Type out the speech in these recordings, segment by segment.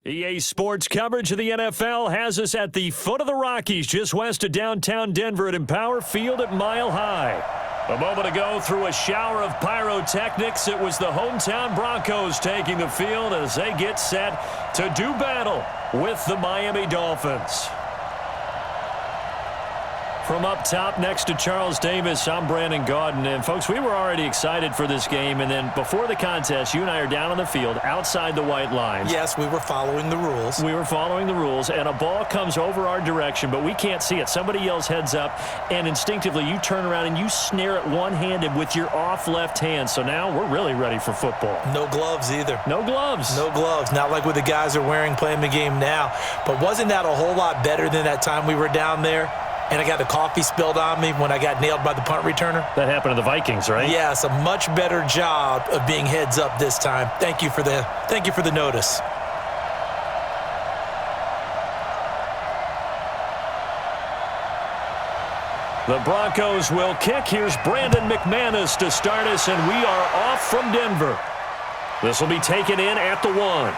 EA Sports coverage of the NFL has us at the foot of the Rockies, just west of downtown Denver at Empower Field at Mile High. A moment ago, through a shower of pyrotechnics, it was the hometown Broncos taking the field as they get set to do battle with the Miami Dolphins. From up top next to Charles Davis, I'm Brandon Gaudin. And, folks, we were already excited for this game. And then before the contest, you and I are down on the field outside the white lines. Yes, we were following the rules. We were following the rules, and a ball comes over our direction, but we can't see it. Somebody yells heads up, and instinctively you turn around and you snare it one-handed with your off left hand. So now we're really ready for football. No gloves either. No gloves. No gloves. Not like what the guys are wearing playing the game now. But wasn't that a whole lot better than that time we were down there? And I got the coffee spilled on me when I got nailed by the punt returner. That happened to the Vikings, right? Yes, a much better job of being heads up this time. Thank you for the notice. The Broncos will kick. Here's Brandon McManus to start us, and we are off from Denver. This will be taken in at the 1.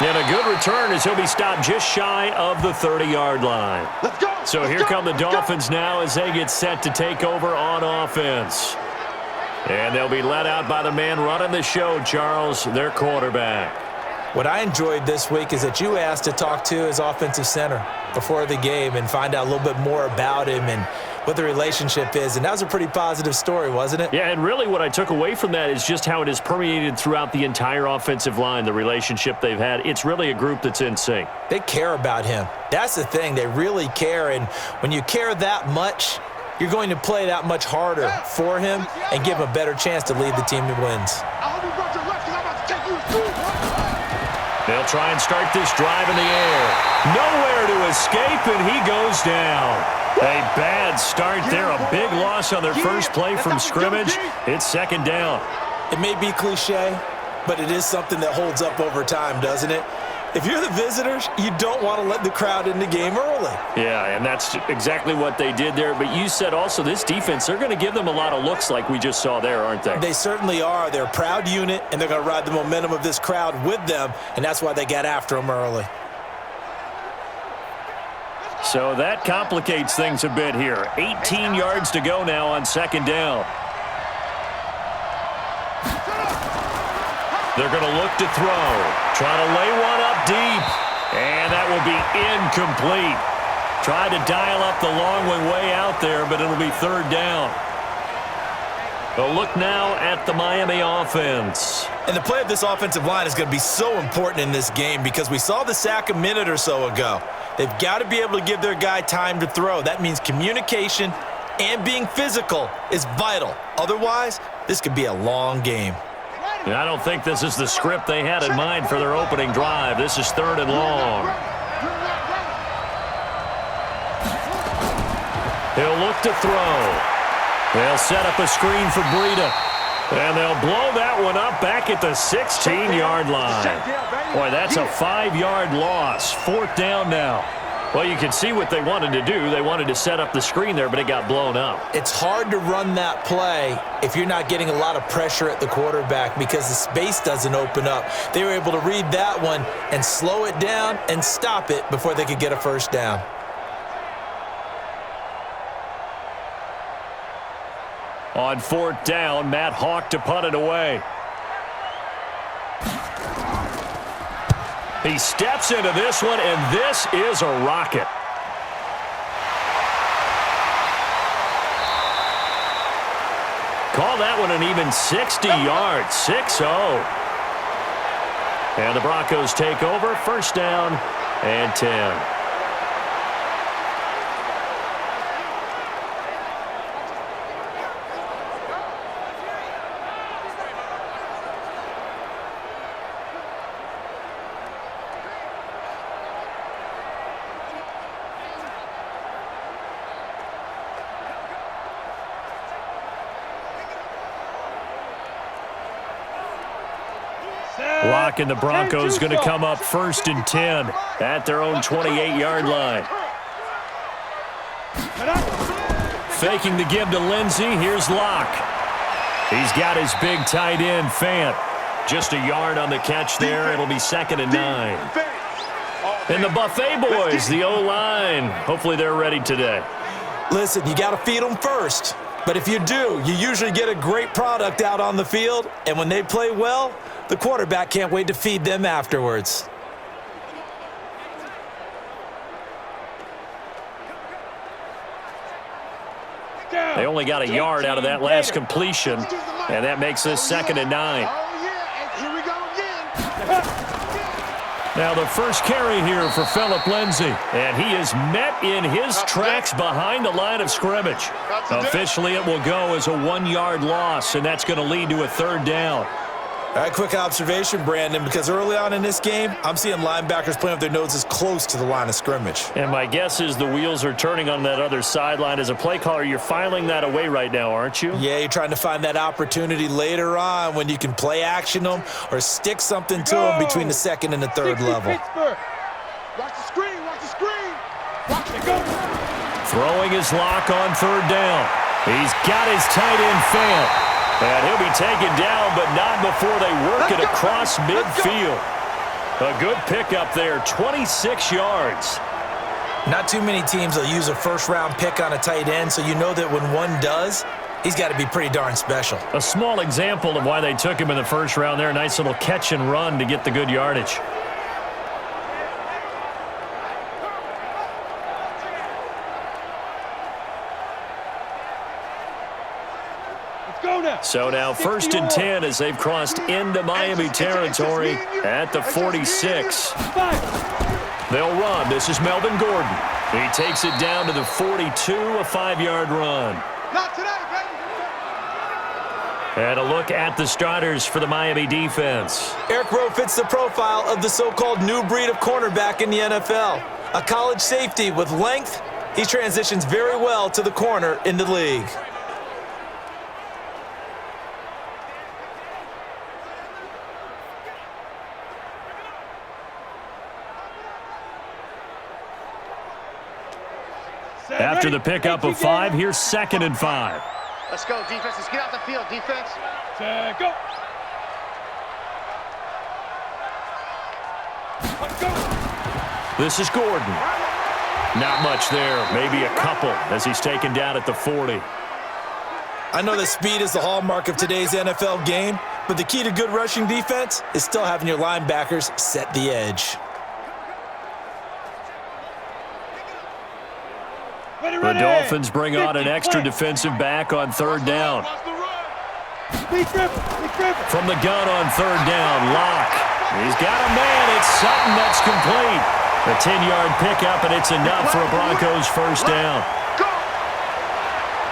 And a good return as he'll be stopped just shy of the 30-yard line. Let's go. So here come the Dolphins now as they get set to take over on offense. And they'll be led out by the man running the show, Charles, their quarterback. What I enjoyed this week is that you asked to talk to his offensive center before the game and find out a little bit more about him and what the relationship is. And that was a pretty positive story, wasn't it? Yeah, and really what I took away from that is just how it has permeated throughout the entire offensive line, the relationship they've had. It's really a group that's in sync. They care about him. That's the thing. They really care. And when you care that much, you're going to play that much harder for him and give him a better chance to lead the team to wins. They'll try and start this drive in the air. Nowhere to escape, and he goes down. A bad start there. A big loss on their first play from scrimmage. It's second down. It may be cliche, but it is something that holds up over time, doesn't it? If you're the visitors, you don't want to let the crowd in the game early. Yeah, and that's exactly what they did there. But you said also this defense, they're going to give them a lot of looks like we just saw there, aren't they? They certainly are. They're a proud unit, and they're going to ride the momentum of this crowd with them, and that's why they got after them early. So that complicates things a bit here. 18 yards to go now on second down. They're going to look to throw. Try to lay one up deep. And that will be incomplete. Tried to dial up the long one way out there, but it'll be third down. A look now at the Miami offense. And the play of this offensive line is going to be so important in this game because we saw the sack a minute or so ago. They've got to be able to give their guy time to throw. That means communication and being physical is vital. Otherwise, this could be a long game. And I don't think this is the script they had in mind for their opening drive. This is third and long. He'll look to throw. They'll set up a screen for Breida. And they'll blow that one up back at the 16-yard line. Boy, that's a 5-yard loss. Fourth down now. Well, you can see what they wanted to do. They wanted to set up the screen there, but it got blown up. It's hard to run that play if you're not getting a lot of pressure at the quarterback because the space doesn't open up. They were able to read that one and slow it down and stop it before they could get a first down. On fourth down, Matt Hawk to punt it away. He steps into this one, and this is a rocket. Call that one an even 60 yards, 6-0. And the Broncos take over, first down and 10. Lock and the Broncos going to come up first and 10 at their own 28-yard line. Faking the give to Lindsey. Here's Locke. He's got his big tight end, Fant. Just a yard on the catch there. It'll be 2nd and 9. And the Buffet boys, the O-line, hopefully they're ready today. Listen, you got to feed them first. But if you do, you usually get a great product out on the field. And when they play well, the quarterback can't wait to feed them afterwards. They only got a yard out of that last completion, and that makes this 2nd and 9. Now the first carry here for Phillip Lindsay, and he is met in his tracks behind the line of scrimmage. Officially, it will go as a 1-yard loss, and that's going to lead to a 3rd down. All right, quick observation, Brandon, because early on in this game, I'm seeing linebackers playing with their noses close to the line of scrimmage. And my guess is the wheels are turning on that other sideline. As a play caller, you're filing that away right now, aren't you? Yeah, you're trying to find that opportunity later on when you can play action them or stick something to them between the 2nd and the 3rd level. Watch the screen, watch the screen. Watch it go. Throwing his lock on 3rd down. He's got his tight end fan. And he'll be taken down, but not before they work it across midfield. A good pickup there, 26 yards. Not too many teams will use a first-round pick on a tight end, so you know that when one does, he's got to be pretty darn special. A small example of why they took him in the first round there. A nice little catch and run to get the good yardage. So now 1st and 10 as they've crossed into Miami territory at the 46. They'll run. This is Melvin Gordon. He takes it down to the 42, a 5-yard run. Not today, baby. And a look at the starters for the Miami defense. Eric Rowe fits the profile of the so-called new breed of cornerback in the NFL. A college safety with length, he transitions very well to the corner in the league. After the pickup of 5, here's 2nd and 5. Let's go, defense. Let's get out the field, defense. Go. Let's go. This is Gordon. Not much there, maybe a couple as he's taken down at the 40. I know that speed is the hallmark of today's NFL game, but the key to good rushing defense is still having your linebackers set the edge. The Dolphins bring on an extra defensive back on 3rd down. From the gun on 3rd down, Locke. He's got a man. It's Sutton that's complete. A 10-yard pickup, and it's enough for a Broncos 1st down.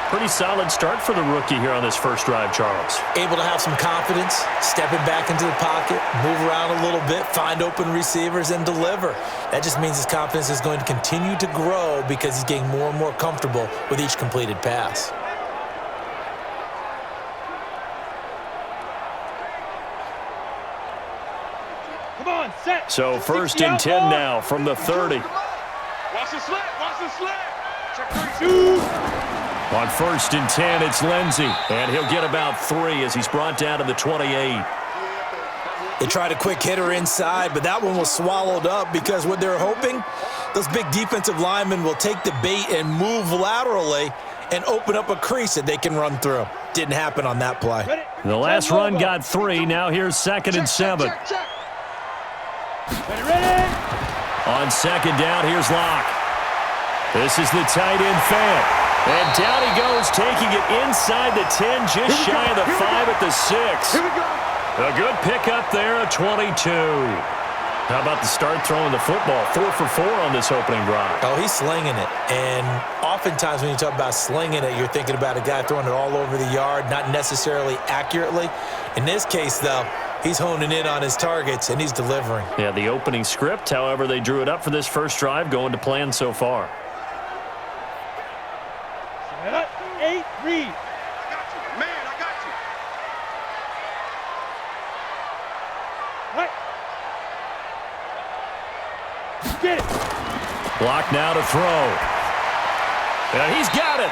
Pretty solid start for the rookie here on this first drive, Charles. Able to have some confidence, stepping back into the pocket, move around a little bit, find open receivers, and deliver. That just means his confidence is going to continue to grow because he's getting more and more comfortable with each completed pass. Come on, set. So 1st and 10 now from the 30. Watch the slant, watch the slant. Check 2. On 1st and 10, it's Lindsay, and he'll get about 3 as he's brought down to the 28. They tried a quick hitter inside, but that one was swallowed up because what they're hoping, those big defensive linemen will take the bait and move laterally and open up a crease that they can run through. Didn't happen on that play. The last run got 3. Now here's 2nd and 7. Ready. On 2nd down, here's Locke. This is the tight end fan. And down he goes, taking it inside the 10, just shy of the 5 at the 6. Here we go. A good pickup there, a 22. How about the start throwing the football? 4 for 4 on this opening drive. Oh, he's slinging it. And oftentimes when you talk about slinging it, you're thinking about a guy throwing it all over the yard, not necessarily accurately. In this case, though, he's honing in on his targets, and he's delivering. Yeah, the opening script, however, they drew it up for this first drive, going to plan so far. 8, read. Get it. Block now to throw. And he's got it.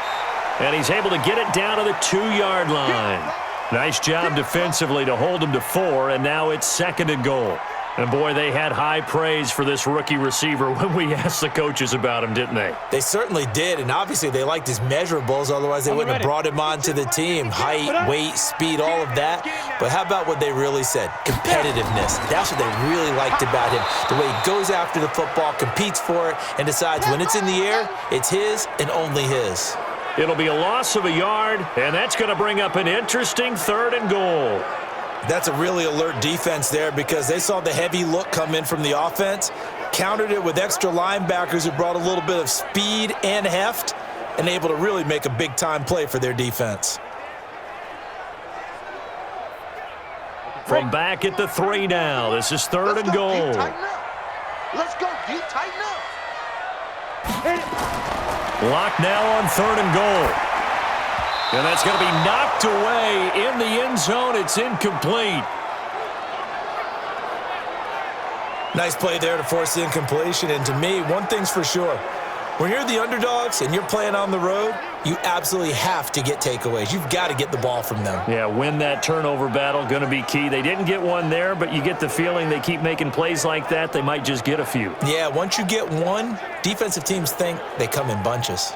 And he's able to get it down to the 2-yard line. Nice job defensively to hold him to 4, and now it's 2nd and goal. And, boy, they had high praise for this rookie receiver when we asked the coaches about him, didn't they? They certainly did, and obviously they liked his measurables. Otherwise, they wouldn't have brought him onto the team. Height, weight, speed, all of that. But how about what they really said? Competitiveness. That's what they really liked about him. The way he goes after the football, competes for it, and decides when it's in the air, it's his and only his. It'll be a loss of a yard, and that's going to bring up an interesting 3rd and goal. That's a really alert defense there because they saw the heavy look come in from the offense, countered it with extra linebackers who brought a little bit of speed and heft, and able to really make a big-time play for their defense. From back at the 3 now, this is 3rd and goal. Let's go, D, tighten up. Locked now on 3rd and goal. And that's going to be knocked away in the end zone. It's incomplete. Nice play there to force the incompletion. And to me, one thing's for sure. When you're the underdogs and you're playing on the road, you absolutely have to get takeaways. You've got to get the ball from them. Yeah, win that turnover battle, going to be key. They didn't get one there, but you get the feeling they keep making plays like that, they might just get a few. Yeah, once you get one, defensive teams think they come in bunches.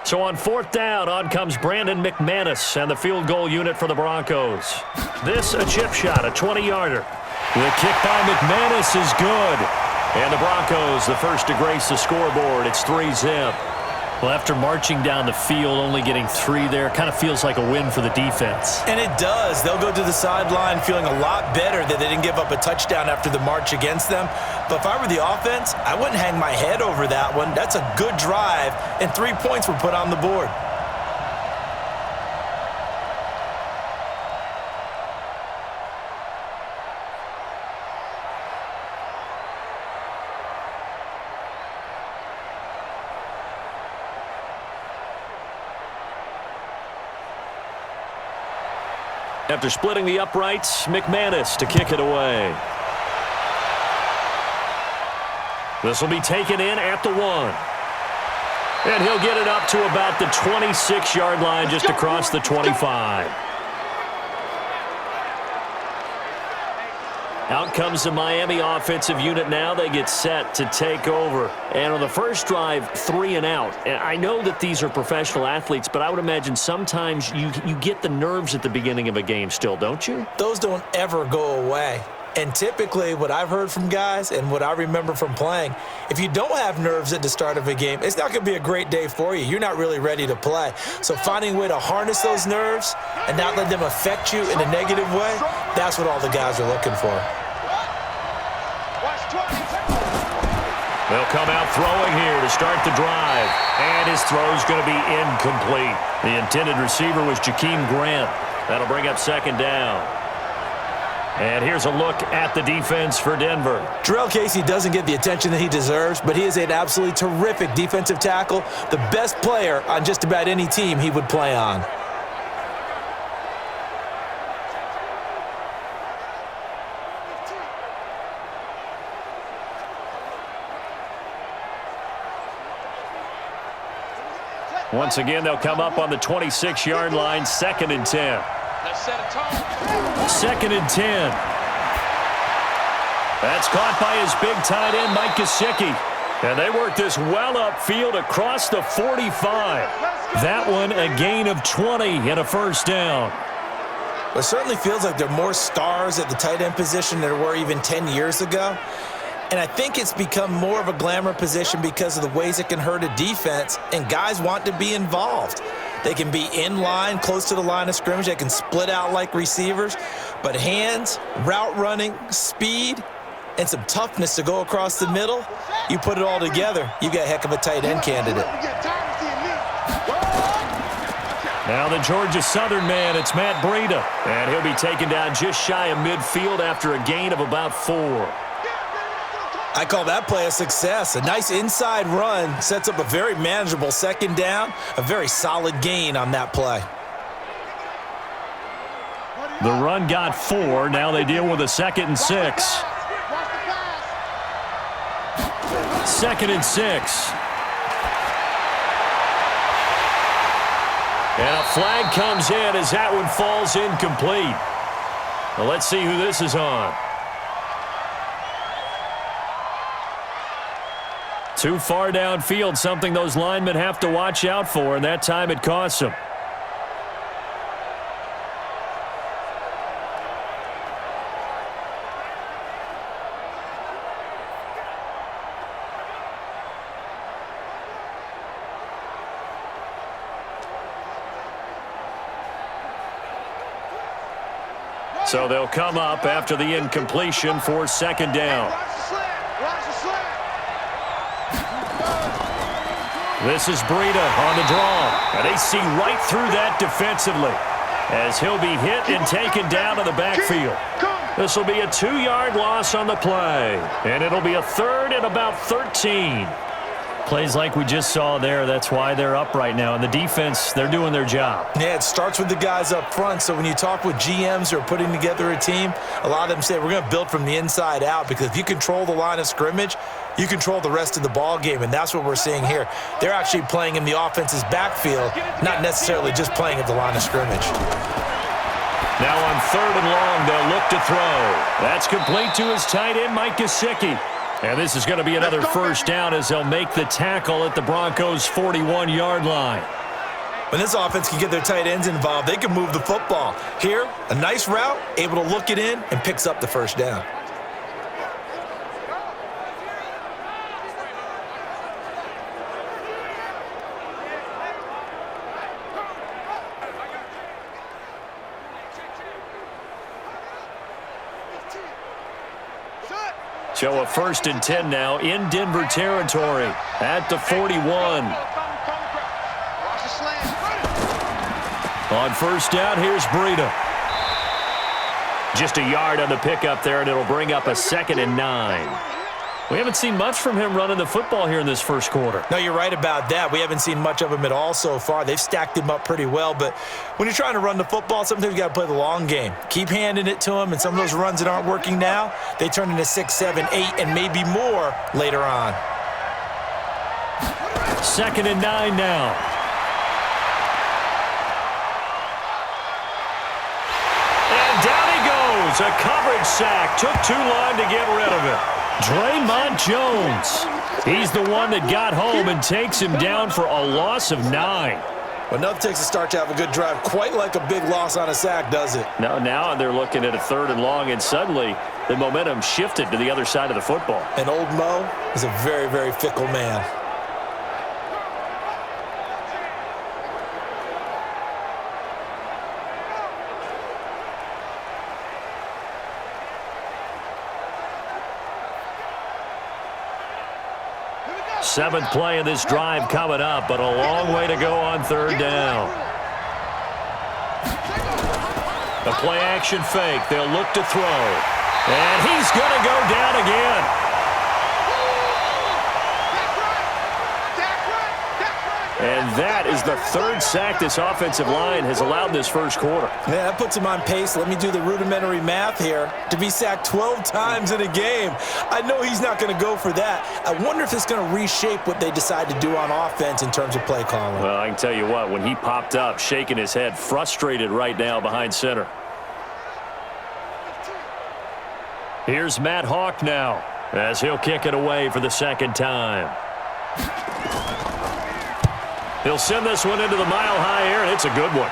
So on 4th down, on comes Brandon McManus and the field goal unit for the Broncos. This a chip shot, a 20-yarder. The kick by McManus is good. And the Broncos, the first to grace the scoreboard. It's 3-zip. Well, after marching down the field, only getting 3 there, kind of feels like a win for the defense. And it does. They'll go to the sideline feeling a lot better that they didn't give up a touchdown after the march against them. But if I were the offense, I wouldn't hang my head over that one. That's a good drive, and 3 points were put on the board. After splitting the uprights, McManus to kick it away. This will be taken in at the 1. And he'll get it up to about the 26-yard line, just across the 25. Out comes the Miami offensive unit now. They get set to take over. And on the first drive, 3 and out. And I know that these are professional athletes, but I would imagine sometimes you get the nerves at the beginning of a game still, don't you? Those don't ever go away. And typically what I've heard from guys and what I remember from playing, if you don't have nerves at the start of a game, it's not going to be a great day for you. You're not really ready to play. So finding a way to harness those nerves and not let them affect you in a negative way, that's what all the guys are looking for. They'll come out throwing here to start the drive. And his throw's going to be incomplete. The intended receiver was Jakeem Grant. That'll bring up 2nd down. And here's a look at the defense for Denver. Jarrell Casey doesn't get the attention that he deserves, but he is an absolutely terrific defensive tackle, the best player on just about any team he would play on. Once again, they'll come up on the 26-yard line, 2nd and 10. 2nd and 10. That's caught by his big tight end, Mike Gesicki. And they work this well upfield across the 45. That one a gain of 20 and a 1st down. It certainly feels like there are more stars at the tight end position than there were even 10 years ago. And I think it's become more of a glamour position because of the ways it can hurt a defense, and guys want to be involved. They can be in line, close to the line of scrimmage. They can split out like receivers. But hands, route running, speed, and some toughness to go across the middle, you put it all together, you got a heck of a tight end candidate. Now the Georgia Southern man, it's Matt Breida. And he'll be taken down just shy of midfield after a gain of about 4. I call that play a success. A nice inside run sets up a very manageable 2nd down, a very solid gain on that play. The run got 4. Now they deal with a 2nd and 6. 2nd and 6. And a flag comes in as that one falls incomplete. Well, let's see who this is on. Too far downfield, something those linemen have to watch out for, and that time it costs them. So they'll come up after the incompletion for second down. This is Breida on the draw. And they see right through that defensively as he'll be hit and taken down to the backfield. This will be a 2-yard loss on the play. And it'll be a third and about 13. Plays like we just saw there, that's why they're up right now. And the defense, they're doing their job. Yeah, it starts with the guys up front. So when you talk with GMs who are putting together a team, a lot of them say we're going to build from the inside out, because if you control the line of scrimmage, you control the rest of the ball game, and that's what we're seeing here. They're actually playing in the offense's backfield, not necessarily just playing at the line of scrimmage. Now on third and long, they'll look to throw. That's complete to his tight end, Mike Gesicki. And this is going to be another first down as they'll make the tackle at the Broncos' 41-yard line. When this offense can get their tight ends involved, they can move the football. Here, a nice route, able to look it in, and picks up the first down. So a 1st and 10 now in Denver territory at the 41. On first down, here's Breida. Just a yard on the pickup there, and it'll bring up a 2nd and 9. We haven't seen much from him running the football here in this first quarter. No, you're right about that. We haven't seen much of him at all so far. They've stacked him up pretty well, but when you're trying to run the football, sometimes you got to play the long game. Keep handing it to him, and some of those runs that aren't working now, they turn into 6, 7, 8, and maybe more later on. 2nd and 9 now. And down he goes. A coverage sack. Took too long to get rid of it. Draymond Jones. He's the one that got home and takes him down for a loss of 9. Well, nothing takes a start to have a good drive quite like a big loss on a sack, does it? No, now they're looking at a 3rd and long, and suddenly the momentum shifted to the other side of the football. And old Mo is a very, very fickle man. Seventh play of this drive coming up, but a long way to go on 3rd down. A play-action fake. They'll look to throw. And he's going to go down again. And that is the 3rd sack this offensive line has allowed this first quarter. Yeah, that puts him on pace. Let me do the rudimentary math here. To be sacked 12 times in a game, I know he's not going to go for that. I wonder if it's going to reshape what they decide to do on offense in terms of play calling. Well, I can tell you what, when he popped up, shaking his head, frustrated right now behind center. Here's Matt Hawk now as he'll kick it away for the 2nd time. He'll send this one into the mile-high air, and it's a good one.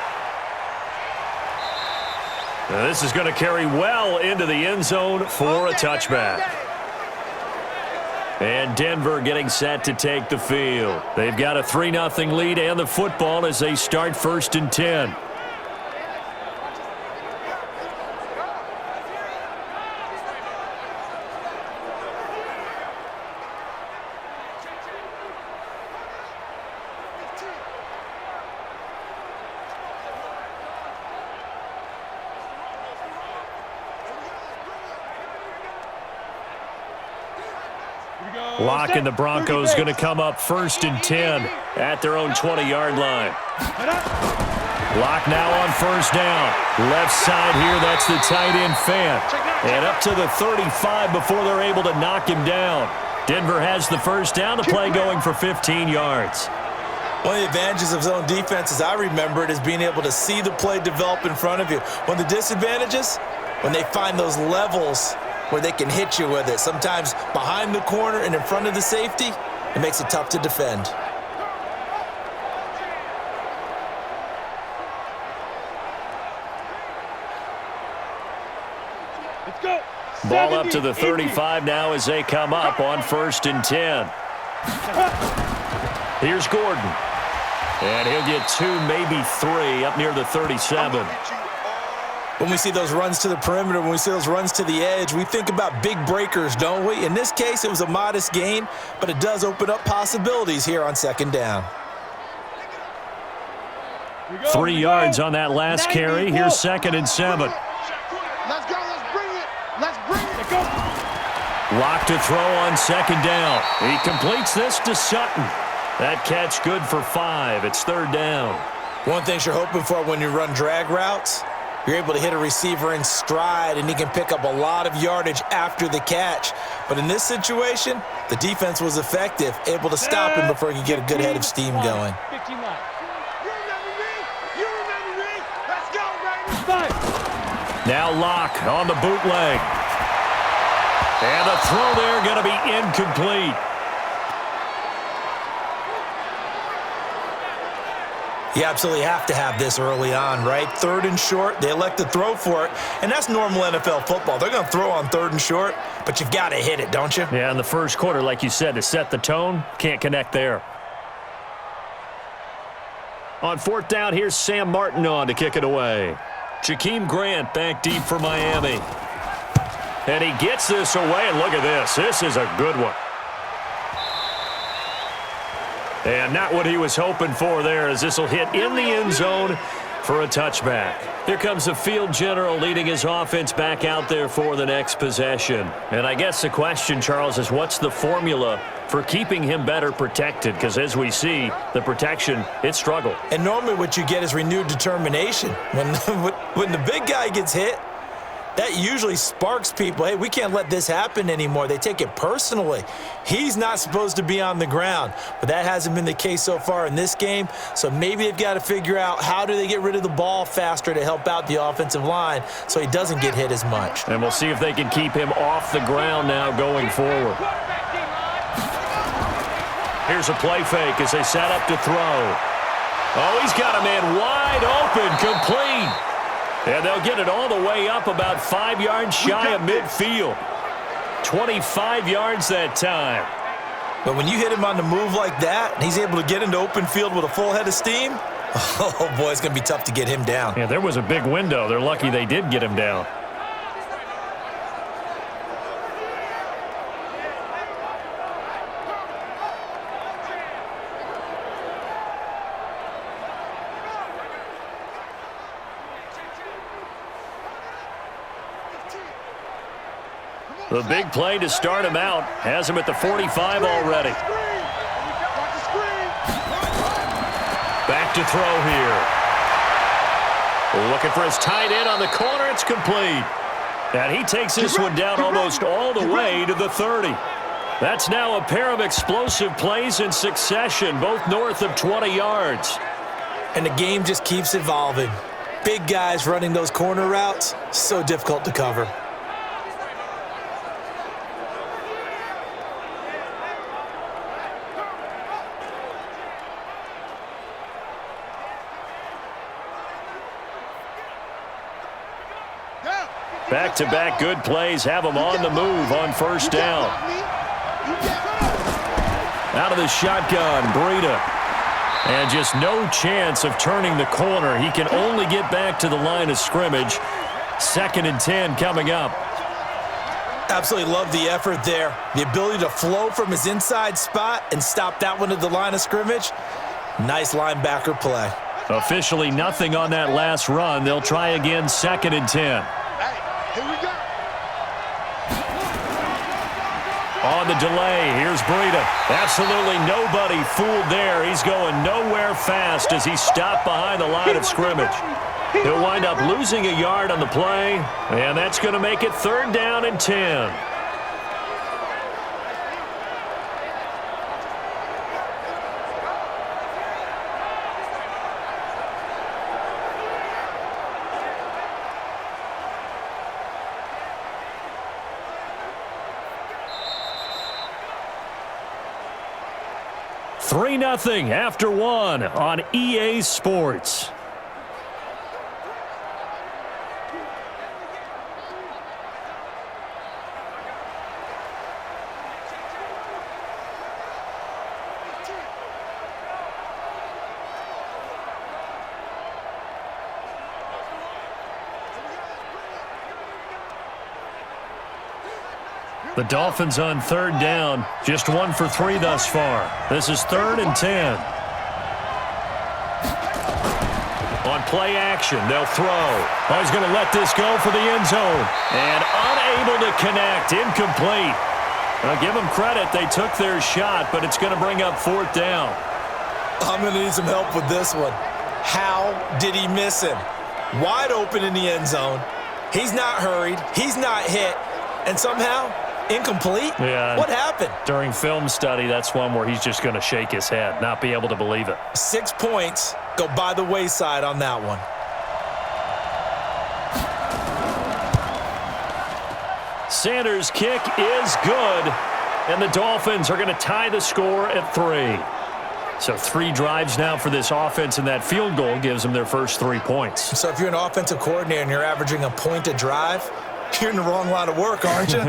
Now, this is going to carry well into the end zone for a touchback. And Denver getting set to take the field. They've got a 3-0 lead and the football as they start 1st and 10. Locke and the Broncos going to come up 1st and 10 at their own 20-yard line. Locke now on 1st down. Left side here, that's the tight end Fant. And up to the 35 before they're able to knock him down. Denver has the 1st down, the play going for 15 yards. One of the advantages of zone defense, as I remember it, is being able to see the play develop in front of you. One of the disadvantages, when they find those levels where they can hit you with it, sometimes behind the corner and in front of the safety, it makes it tough to defend. Let's go. Ball up to the 35 now as they come up on 1st and 10. Here's Gordon. And he'll get 2, maybe 3 up near the 37. When we see those runs to the perimeter, when we see those runs to the edge, we think about big breakers, don't we? In this case, it was a modest gain, but it does open up possibilities here on 2nd down. 3 yards on that last carry. Here's 2nd and 7. Let's go. Let's bring it. Let's bring it. Go. Lock to throw on 2nd down. He completes this to Sutton. That catch good for 5. It's 3rd down. One thing you're hoping for when you run drag routes, you're able to hit a receiver in stride, and he can pick up a lot of yardage after the catch. But in this situation, the defense was effective, able to stop him before he could get a good head of steam going. 15 left. You remember me? You remember me? Let's go, baby. 5. Now Locke on the bootleg. And the throw there going to be incomplete. You absolutely have to have this early on, right? 3rd and short, they elect to throw for it, and that's normal NFL football. They're going to throw on 3rd and short, but you've got to hit it, don't you? Yeah, in the first quarter, like you said, to set the tone, can't connect there. On 4th down, here's Sam Martin on to kick it away. Jakeem Grant back deep for Miami. And he gets this away, and look at this. This is a good one. And not what he was hoping for there, as this will hit in the end zone for a touchback. Here comes the field general leading his offense back out there for the next possession. And I guess the question, Charles, is what's the formula for keeping him better protected? Because as we see, the protection, it struggled. And normally what you get is renewed determination. When the big guy gets hit, that usually sparks people. Hey, we can't let this happen anymore. They take it personally. He's not supposed to be on the ground, but that hasn't been the case so far in this game. So maybe they've got to figure out how do they get rid of the ball faster to help out the offensive line so he doesn't get hit as much. And we'll see if they can keep him off the ground now going forward. Here's a play fake as they set up to throw. Oh, he's got a man wide open, complete. And they'll get it all the way up about 5 yards shy of midfield. 25 yards that time. But when you hit him on the move like that, and he's able to get into open field with a full head of steam, oh, boy, it's going to be tough to get him down. Yeah, there was a big window. They're lucky they did get him down. The big play to start him out has him at the 45 already. Back to throw here. Looking for his tight end on the corner. It's complete. And he takes this one down almost all the way to the 30. That's now a pair of explosive plays in succession, both north of 20 yards. And the game just keeps evolving. Big guys running those corner routes, so difficult to cover. Back-to-back good plays have them on the move on 1st down. Out of the shotgun, Breida. And just no chance of turning the corner. He can only get back to the line of scrimmage. 2nd and 10 coming up. Absolutely love the effort there. The ability to flow from his inside spot and stop that one at the line of scrimmage. Nice linebacker play. Officially nothing on that last run. They'll try again 2nd and 10. Here we go. On the delay, here's Breida. Absolutely nobody fooled there. He's going nowhere fast as he's stopped behind the line of scrimmage. He'll wind up losing a yard on the play, and that's going to make it 3rd down and 10. 3-0 after one on EA Sports. The Dolphins on third down, just 1 for 3 thus far. This is 3rd and 10. On play action, they'll throw. Oh, he's going to let this go for the end zone. And unable to connect, incomplete. I'll give them credit, they took their shot, but it's going to bring up 4th down. I'm going to need some help with this one. How did he miss him? Wide open in the end zone. He's not hurried. He's not hit. And somehow, incomplete? Yeah. What happened? During film study, that's one where he's just going to shake his head, not be able to believe it. 6 points go by the wayside on that one. Sanders' kick is good, and the Dolphins are going to tie the score at 3. So 3 drives now for this offense, and that field goal gives them their first 3 points. So if you're an offensive coordinator and you're averaging a point a drive, you're in the wrong line of work, aren't you?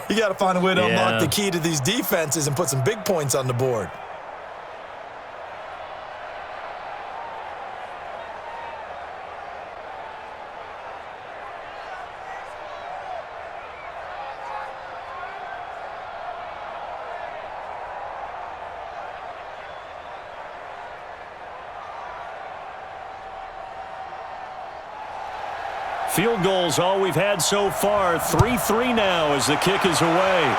You got to find a way to unlock the key to these defenses and put some big points on the board. Field goals all we've had so far. 3-3 now as the kick is away.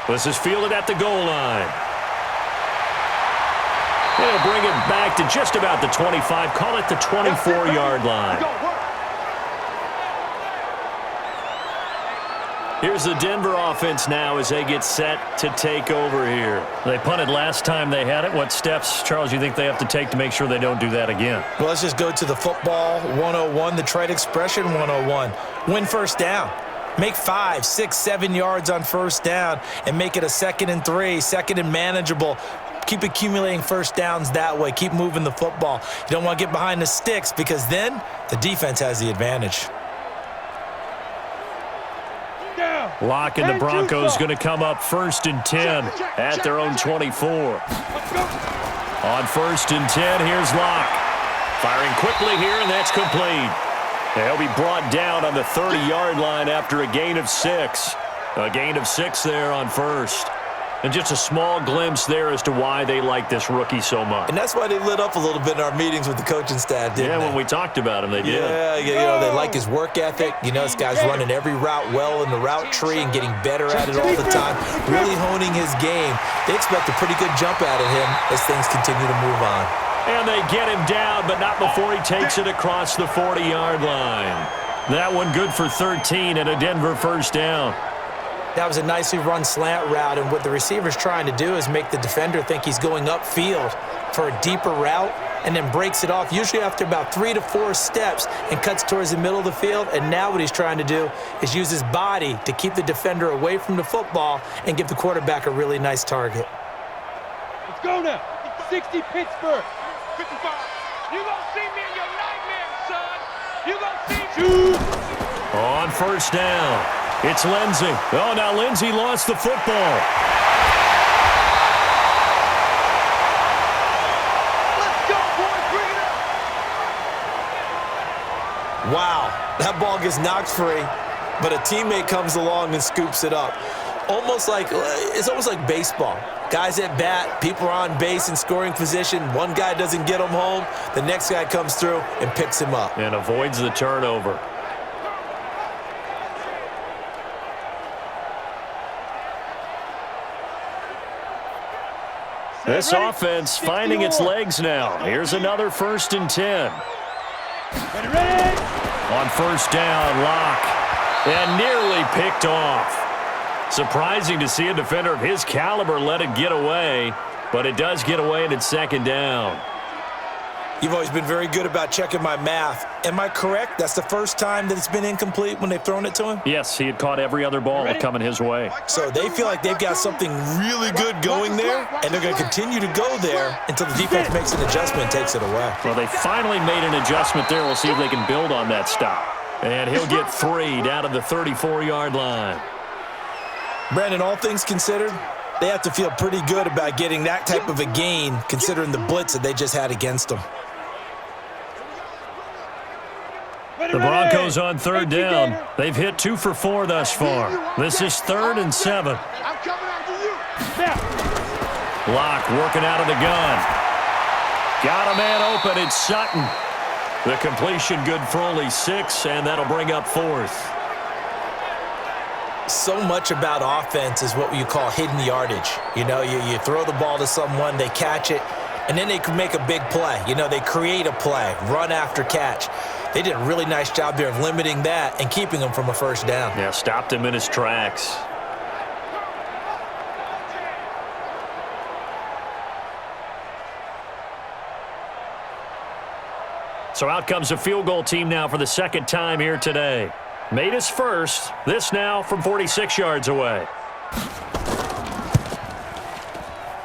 This is fielded at the goal line. They'll bring it back to just about the 25. Call it the 24-yard line. Here's the Denver offense now as they get set to take over here. They punted last time they had it. What steps, Charles, you think they have to take to make sure they don't do that again? Well, let's just go to the football 101, the trade expression 101. Win first down. Make 5, 6, 7 yards on first down and make it a 2nd and 3, 2nd and manageable. Keep accumulating first downs that way. Keep moving the football. You don't want to get behind the sticks because then the defense has the advantage. Locke and the Broncos going to come up 1st and 10 at their own 24. On 1st and 10, here's Locke. Firing quickly here, and that's complete. They'll be brought down on the 30-yard line after a gain of 6. A gain of 6 there on 1st. And just a small glimpse there as to why they like this rookie so much. And that's why they lit up a little bit in our meetings with the coaching staff, didn't they? When we talked about him, they did. Yeah, you know, they like his work ethic. You know, this guy's running every route well in the route tree and getting better at it all the time, really honing his game. They expect a pretty good jump out of him as things continue to move on. And they get him down, but not before he takes it across the 40-yard line. That one good for 13 and a Denver first down. That was a nicely run slant route, and what the receiver's trying to do is make the defender think he's going upfield for a deeper route and then breaks it off, usually after about 3 to 4 steps, and cuts towards the middle of the field. And now what he's trying to do is use his body to keep the defender away from the football and give the quarterback a really nice target. Let's go now. 60 Pittsburgh. 55. You gonna see me in your nightmares, son. You gonna see me. On first down. It's Lindsey. Oh, now Lindsey lost the football. Let's go, boys. Bring it up. Wow, that ball gets knocked free, but a teammate comes along and scoops it up. It's almost like baseball. Guys at bat, people are on base in scoring position. One guy doesn't get him home. The next guy comes through and picks him up. And avoids the turnover. This offense finding its legs now. Here's another 1st and 10. Ready? On first down, Locke. And nearly picked off. Surprising to see a defender of his caliber let it get away, but it does get away and it's 2nd down. You've always been very good about checking my math. Am I correct? That's the first time that it's been incomplete when they've thrown it to him? Yes, he had caught every other ball coming his way. So they feel like they've got something really good going there, and they're going to continue to go there until the defense makes an adjustment and takes it away. Well, they finally made an adjustment there. We'll see if they can build on that stop. And he'll get 3 down to the 34-yard line. Brandon, all things considered, they have to feel pretty good about getting that type of a gain considering the blitz that they just had against them. The Broncos on 3rd down. They've hit 2 for 4 thus far. This is 3rd and 7. Locke working out of the gun. Got a man open. It's Sutton. The completion good for only 6, and that'll bring up 4th. So much about offense is what you call hidden yardage. You know, you throw the ball to someone, they catch it, and then they can make a big play. You know, they create a play, run after catch. They did a really nice job there of limiting that and keeping him from a first down. Yeah, stopped him in his tracks. So out comes a field goal team now for the second time here today. Made his first. This now from 46 yards away.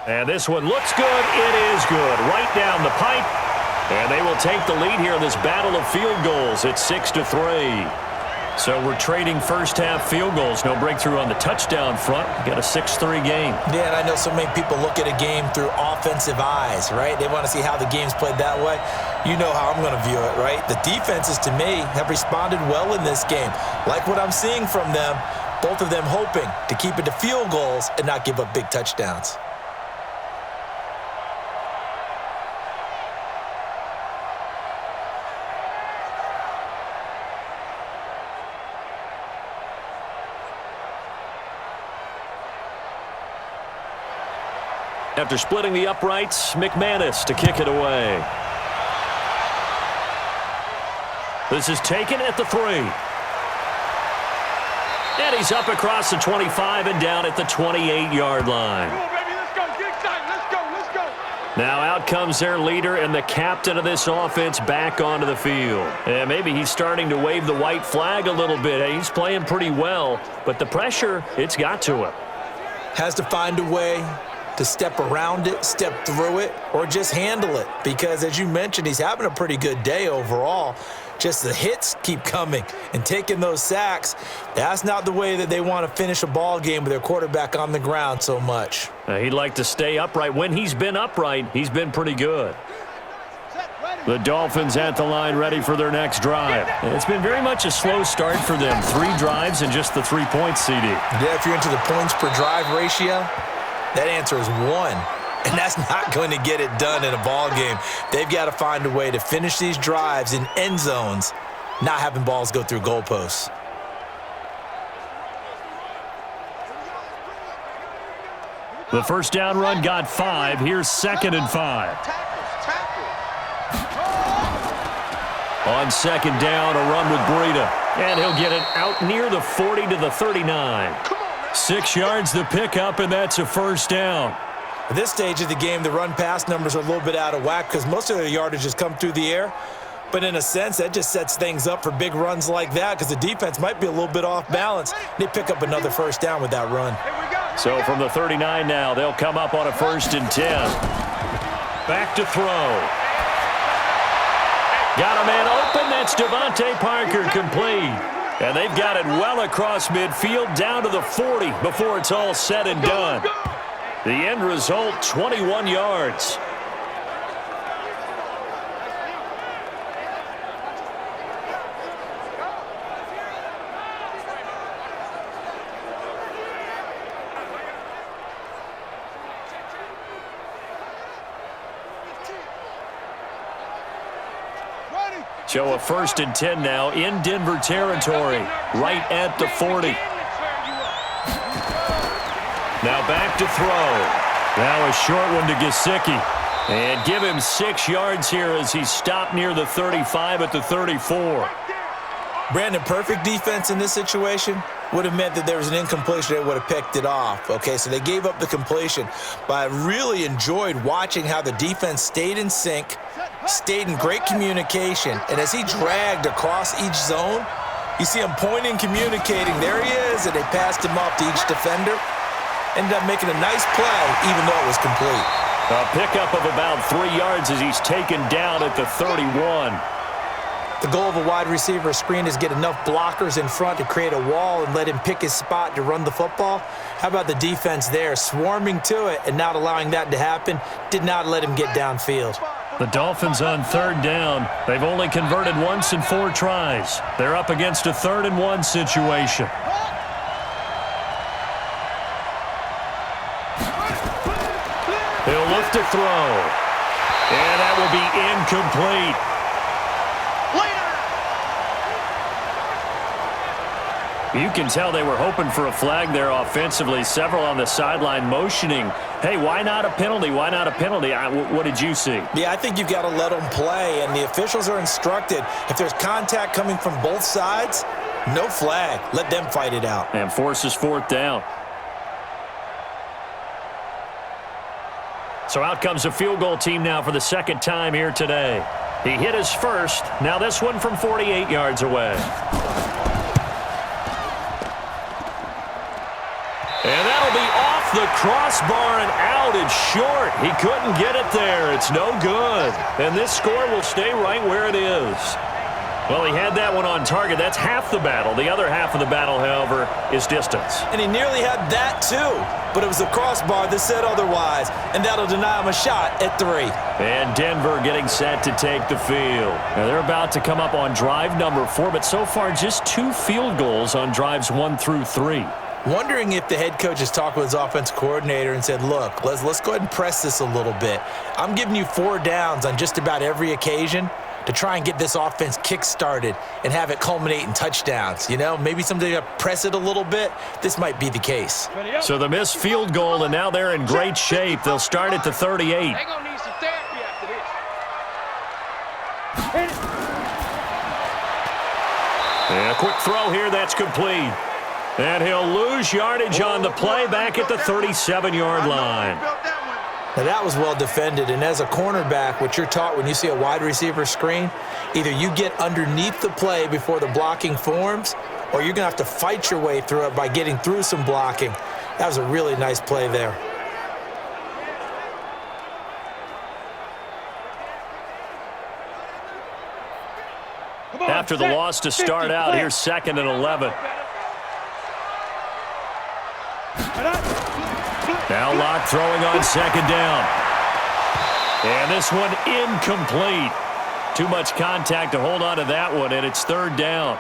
And this one looks good. It is good. Right down the pipe. And they will take the lead here in this battle of field goals. It's 6-3. So we're trading first-half field goals. No breakthrough on the touchdown front. Got a 6-3 game. Yeah, and I know so many people look at a game through offensive eyes, right? They want to see how the game's played that way. You know how I'm going to view it, right? The defenses, to me, have responded well in this game. Like what I'm seeing from them, both of them hoping to keep it to field goals and not give up big touchdowns. After splitting the uprights, McManus to kick it away. This is taken at the 3. And he's up across the 25 and down at the 28-yard line. Come on, baby, let's go. Get excited. Let's go. Let's go. Now out comes their leader and the captain of this offense back onto the field. And maybe he's starting to wave the white flag a little bit. He's playing pretty well, but the pressure, it's got to him. Has to find a way to step around it, step through it, or just handle it. Because as you mentioned, he's having a pretty good day overall. Just the hits keep coming and taking those sacks. That's not the way that they want to finish a ball game with their quarterback on the ground so much. He'd like to stay upright. When he's been upright, he's been pretty good. The Dolphins at the line ready for their next drive. It's been very much a slow start for them. 3 drives and just the 3 points, CD. Yeah, if you're into the points per drive ratio, that answer is 1. And that's not going to get it done in a ball game. They've got to find a way to finish these drives in end zones, not having balls go through goalposts. The first down run got 5. Here's 2nd and 5. On 2nd down, a run with Breida. And he'll get it out near the 40 to the 39. 6 yards the pickup, and that's a first down. At this stage of the game, the run-pass numbers are a little bit out of whack because most of their yardage has come through the air. But in a sense, that just sets things up for big runs like that because the defense might be a little bit off balance. They pick up another first down with that run. So from the 39 now, they'll come up on a 1st and 10. Back to throw. Got a man open. That's Devontae Parker complete. And they've got it well across midfield down to the 40 before it's all said and done. The end result, 21 yards. So a 1st and 10 now in Denver territory, right at the 40. Now back to throw. Now a short one to Gesicki. And give him 6 yards here as he's stopped near the 35 at the 34. Brandon, perfect defense in this situation would have meant that there was an incompletion. They would have picked it off. Okay, so they gave up the completion. But I really enjoyed watching how the defense stayed in sync, stayed in great communication, and as he dragged across each zone, you see him pointing, communicating. There he is, and they passed him off to each defender. Ended up making a nice play, even though it was complete. A pickup of about 3 yards as he's taken down at the 31. The goal of a wide receiver screen is get enough blockers in front to create a wall and let him pick his spot to run the football. How about the defense there, swarming to it and not allowing that to happen? Did not let him get downfield. The Dolphins on 3rd down. They've only converted once in 4 tries. They're up against a 3rd and 1 situation. He'll look to throw. And that will be incomplete. You can tell they were hoping for a flag there offensively. Several on the sideline motioning, hey, why not a penalty? Why not a penalty? What did you see? Yeah, I think you've got to let them play, and the officials are instructed. If there's contact coming from both sides, no flag. Let them fight it out. And forces 4th down. So out comes a field goal team now for the 2nd time here today. He hit his first. Now this one from 48 yards away. And that'll be off the crossbar and out. It's short. He couldn't get it there. It's no good. And this score will stay right where it is. Well, he had that one on target. That's half the battle. The other half of the battle, however, is distance. And he nearly had that too. But it was the crossbar that said otherwise. And that'll deny him a shot at 3. And Denver getting set to take the field. Now they're about to come up on drive number 4, but so far just 2 field goals on drives 1 through 3. Wondering if the head coach has talked with his offensive coordinator and said, look, let's go ahead and press this a little bit. I'm giving you 4 downs on just about every occasion to try and get this offense kick-started and have it culminate in touchdowns. You know, maybe someday you press it a little bit. This might be the case. So the missed field goal, and now they're in great shape. They'll start at the 38. They're going to need some therapy after this. And a quick throw here, that's complete. And he'll lose yardage on the play back at the 37-yard line. Now that was well defended, and as a cornerback, what you're taught when you see a wide receiver screen, either you get underneath the play before the blocking forms, or you're going to have to fight your way through it by getting through some blocking. That was a really nice play there. After the loss to start out, here's 2nd and 11. Now Locke throwing on 2nd down. And this one incomplete. Too much contact to hold on to that one, and it's 3rd down.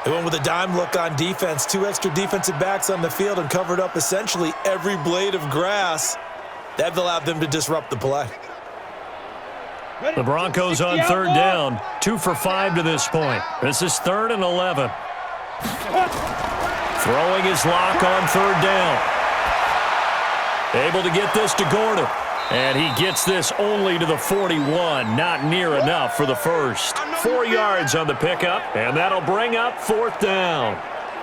They went with a dime look on defense. 2 extra defensive backs on the field and covered up essentially every blade of grass. That allowed them to disrupt the play. The Broncos on 3rd down. 2 for 5 to this point. This is 3rd and 11. Throwing his Locke on 3rd down. Able to get this to Gordon. And he gets this only to the 41. Not near enough for the first. 4 yards on the pickup, and that'll bring up 4th down.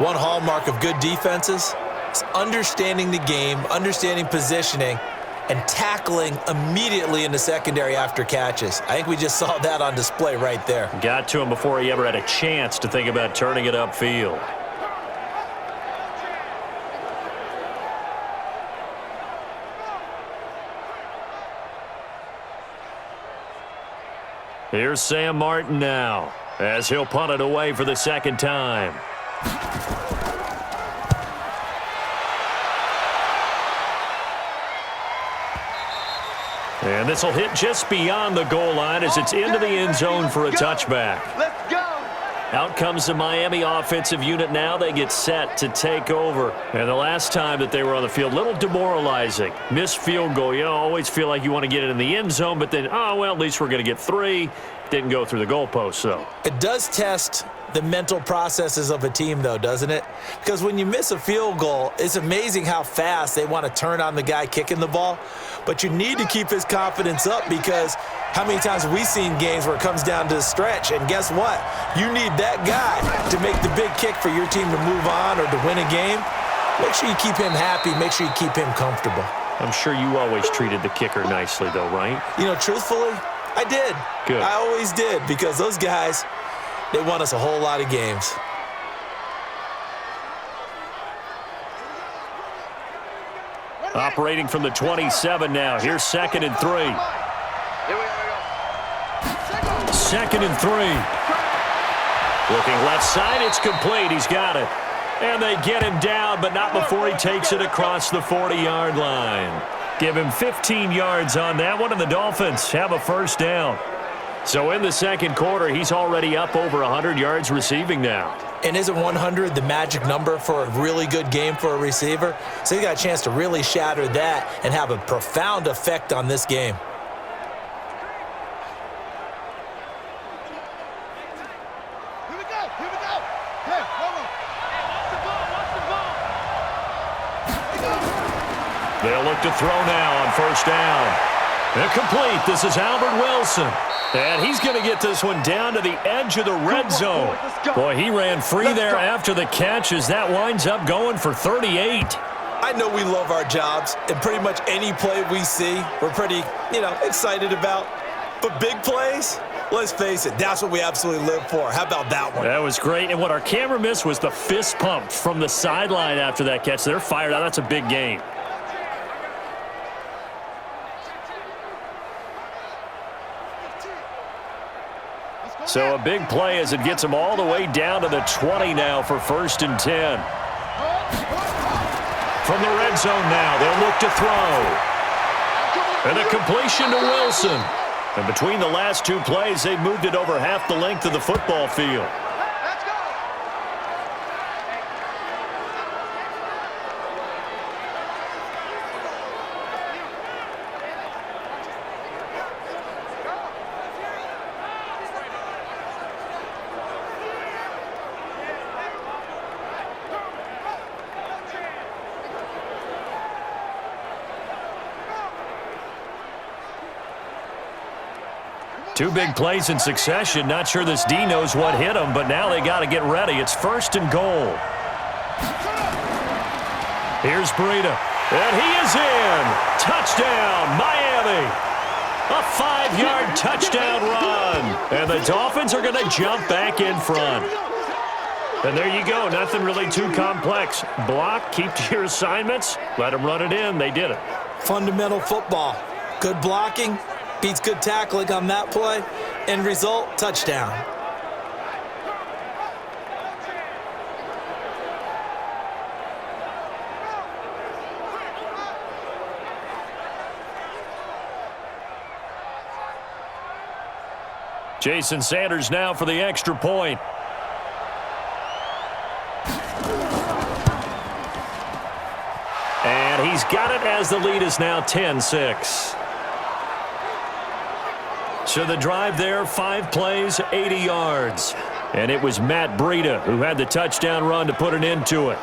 One hallmark of good defenses is understanding the game, understanding positioning, and tackling immediately in the secondary after catches. I think we just saw that on display right there. Got to him before he ever had a chance to think about turning it upfield. Here's Sam Martin now, as he'll punt it away for the 2nd time. And this will hit just beyond the goal line as it's into the end zone for a touchback. Let's go. Out comes the Miami offensive unit now. They get set to take over. And the last time that they were on the field, a little demoralizing. Missed field goal. You always feel like you want to get it in the end zone, but then, oh, well, at least we're going to get 3. Didn't go through the goalpost, though. It does test the mental processes of a team, though, doesn't it? Because when you miss a field goal, it's amazing how fast they want to turn on the guy kicking the ball. But you need to keep his confidence up, because how many times have we seen games where it comes down to the stretch, and guess what? You need that guy to make the big kick for your team to move on or to win a game. Make sure you keep him happy. Make sure you keep him comfortable. I'm sure you always treated the kicker nicely, though, right? You know, truthfully, I did. Good. I always did, because those guys, they won us a whole lot of games. Operating from the 27 now. Here's 2nd and 3. Here we go. 2nd and 3. Looking left side, it's complete. He's got it. And they get him down, but not before he takes it across the 40-yard line. Give him 15 yards on that one, and the Dolphins have a first down. So in the second quarter, he's already up over 100 yards receiving now. And isn't 100 the magic number for a really good game for a receiver? So he got a chance to really shatter that and have a profound effect on this game. Here we go. Here we go. Hey, hold on. They'll look to throw now on first down. Incomplete. This is Albert Wilson. And he's going to get this one down to the edge of the red zone. Boy, he ran free there after the catch as that winds up going for 38. I know we love our jobs, and pretty much any play we see, we're pretty, excited about. But big plays, let's face it, that's what we absolutely live for. How about that one? That was great. And what our camera missed was the fist pump from the sideline after that catch. They're fired out. That's a big game. So a big play as it gets them all the way down to the 20 now for 1st and 10. From the red zone now, they'll look to throw. And a completion to Wilson. And between the last two plays, they've moved it over half the length of the football field. Let's go. Two big plays in succession. Not sure this D knows what hit him, but now they got to get ready. It's 1st and goal. Here's Breida. And he is in. Touchdown, Miami. A 5-yard touchdown run. And the Dolphins are going to jump back in front. And there you go. Nothing really too complex. Block, keep to your assignments, let them run it in. They did it. Fundamental football. Good blocking. Beats good tackling on that play. End result, touchdown. Jason Sanders now for the extra point. And he's got it as the lead is now 10-6. So the drive there, 5 plays, 80 yards. And it was Matt Breida who had the touchdown run to put an end to it.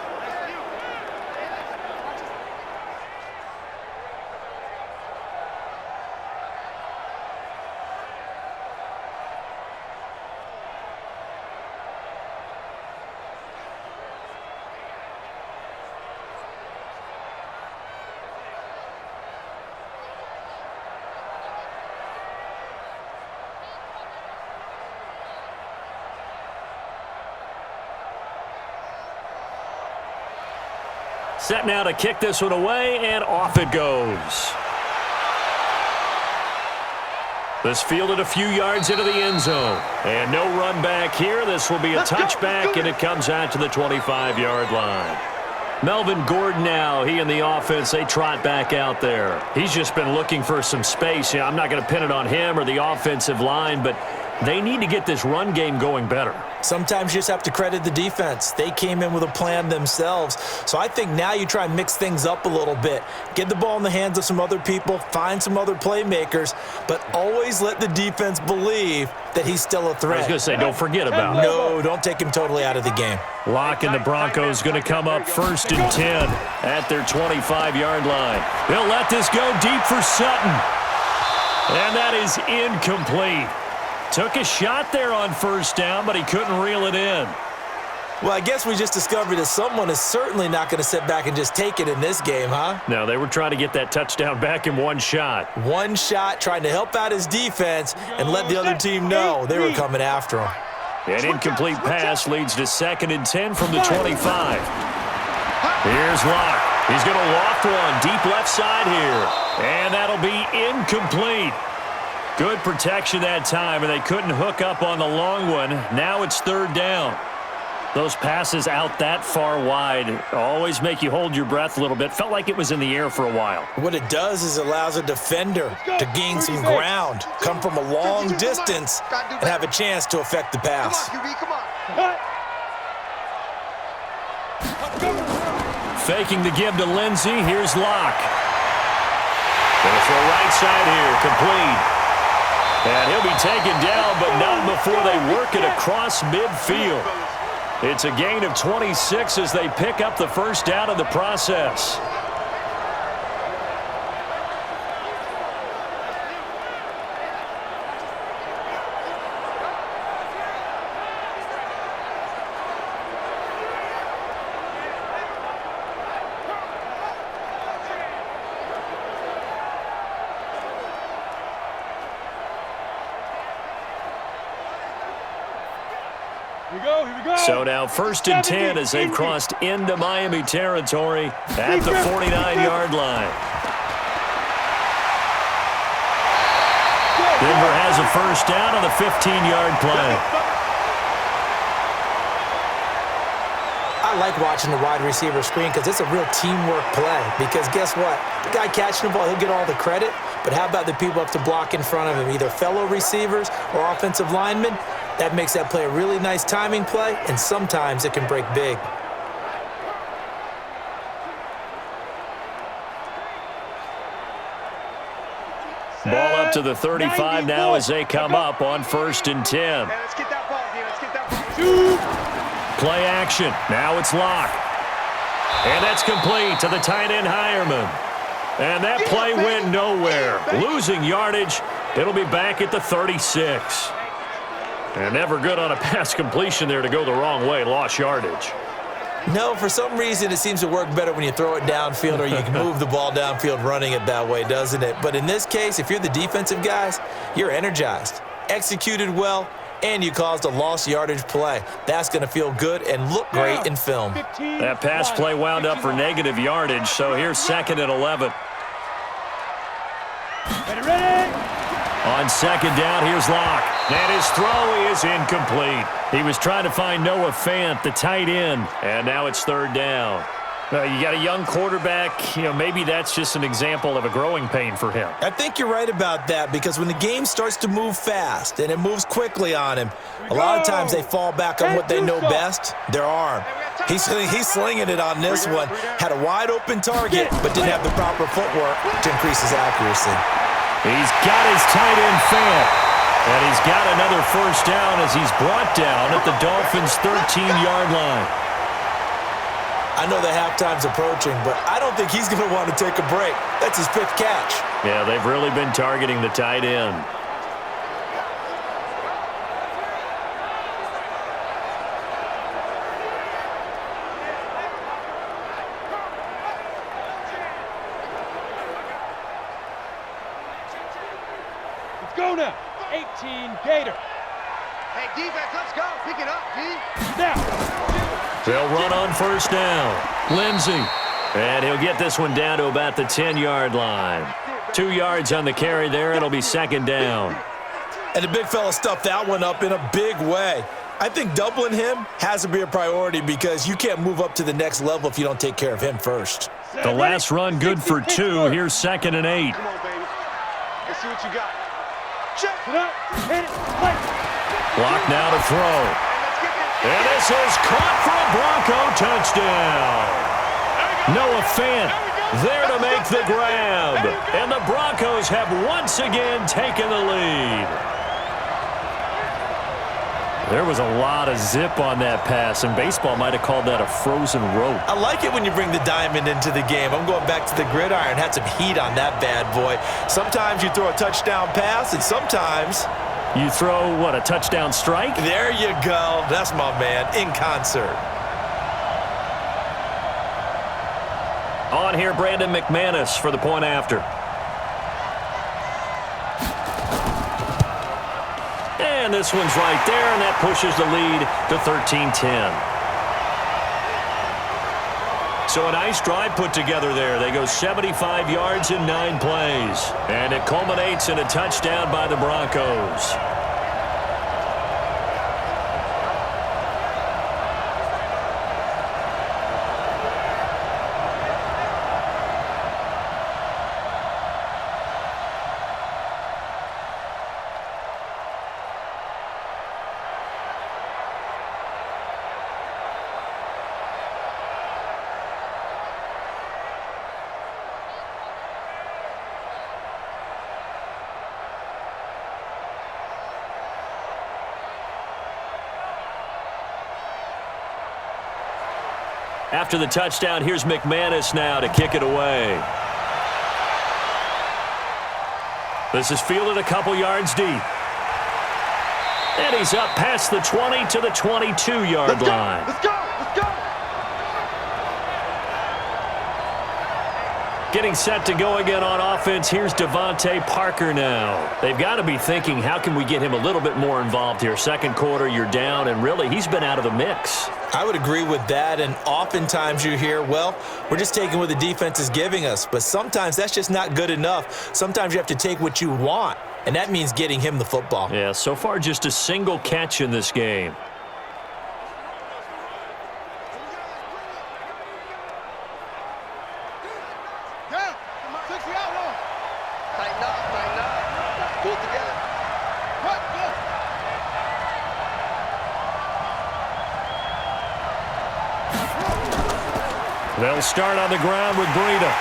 Set now to kick this one away, and off it goes. This fielded a few yards into the end zone. And no run back here. This will be a touchback, and it comes out to the 25-yard line. Melvin Gordon now, he and the offense, they trot back out there. He's just been looking for some space. I'm not going to pin it on him or the offensive line, but they need to get this run game going better. Sometimes you just have to credit the defense. They came in with a plan themselves. So I think now you try and mix things up a little bit. Get the ball in the hands of some other people, find some other playmakers, but always let the defense believe that he's still a threat. I was going to say, don't forget about it. No, don't take him totally out of the game. Lock and the Broncos going to come up 1st and 10 at their 25-yard line. They'll let this go deep for Sutton. And that is incomplete. Took a shot there on first down, but he couldn't reel it in. Well, I guess we just discovered that someone is certainly not going to sit back and just take it in this game, huh? No, they were trying to get that touchdown back in one shot. One shot, trying to help out his defense and let the other team know they were coming after him. An incomplete pass leads to 2nd and 10 from the 25. Here's Locke. He's going to loft one deep left side here. And that'll be incomplete. Good protection that time, and they couldn't hook up on the long one. Now it's 3rd down. Those passes out that far wide always make you hold your breath a little bit. Felt like it was in the air for a while. What it does is it allows a defender to gain some ground, come from a long distance, and have a chance to affect the pass. Faking the give to Lindsey. Here's Locke. Going to throw right side here. Complete. And he'll be taken down, but not before they work it across midfield. It's a gain of 26 as they pick up the 1st down in the process. Here we go. So now 1st and 10 as they've crossed into Miami territory at the 49-yard line. Denver has a 1st down on the 15-yard play. I like watching the wide receiver screen because it's a real teamwork play. Because guess what? The guy catching the ball, he'll get all the credit. But how about the people up to block in front of him, either fellow receivers or offensive linemen? That makes that play a really nice timing play, and sometimes it can break big. Ball up to the 35 now as they come up on 1st and 10. Let's get that ball, D. Let's get that ball. Play action. Now it's Locke. And that's complete to the tight end Hireman. And that play went nowhere. Losing yardage. It'll be back at the 36. And never good on a pass completion there to go the wrong way. Lost yardage. No, for some reason it seems to work better when you throw it downfield or you can move the ball downfield running it that way, doesn't it? But in this case, if you're the defensive guys, you're energized, executed well, and you caused a lost yardage play. That's going to feel good and look great in film. That pass play wound up for negative yardage, so here's 2nd and 11. Ready? On 2nd down, here's Locke. And his throw is incomplete. He was trying to find Noah Fant, the tight end, and now it's 3rd down. You got a young quarterback. Maybe that's just an example of a growing pain for him. I think you're right about that because when the game starts to move fast and it moves quickly on him, a lot of times they fall back on what they know best, their arm. He's slinging it on this one. Had a wide open target, but didn't have the proper footwork to increase his accuracy. He's got his tight end Fant, and he's got another 1st down as he's brought down at the Dolphins' 13-yard line. I know the halftime's approaching, but I don't think he's going to want to take a break. That's his 5th catch. Yeah, they've really been targeting the tight end. Go now. 18 Gator. Hey, defense, let's go. Pick it up, D. Now. They'll run on 1st down. Lindsey. And he'll get this one down to about the 10-yard line. 2 yards on the carry there. It'll be 2nd down. And the big fella stuffed that one up in a big way. I think doubling him has to be a priority because you can't move up to the next level if you don't take care of him first. The last run good for 2. Here's 2nd and 8. Come on, baby. Let's see what you got. Check it up. Hit it. Play. Clock now to throw. And this is caught for a Bronco touchdown. Noah Fant there to make the grab. And the Broncos have once again taken the lead. There was a lot of zip on that pass, and baseball might have called that a frozen rope. I like it when you bring the diamond into the game. I'm going back to the gridiron. Had some heat on that bad boy. Sometimes you throw a touchdown pass, and sometimes You throw, what, a touchdown strike? There you go. That's my man, in concert. On here, Brandon McManus for the point after. And this one's right there, and that pushes the lead to 13-10. So a nice drive put together there. They go 75 yards in 9 plays. And it culminates in a touchdown by the Broncos. After the touchdown, here's McManus now to kick it away. This is fielded a couple yards deep. And he's up past the 20 to the 22-yard line. Let's go! Let's go! Getting set to go again on offense. Here's Devontae Parker now. They've got to be thinking, how can we get him a little bit more involved here? Second quarter, you're down, and really, he's been out of the mix. I would agree with that, and oftentimes you hear, well, we're just taking what the defense is giving us, but sometimes that's just not good enough. Sometimes you have to take what you want, and that means getting him the football. Yeah, so far just a single catch in this game. Tighten up. Pull it together. They'll start on the ground with Breida.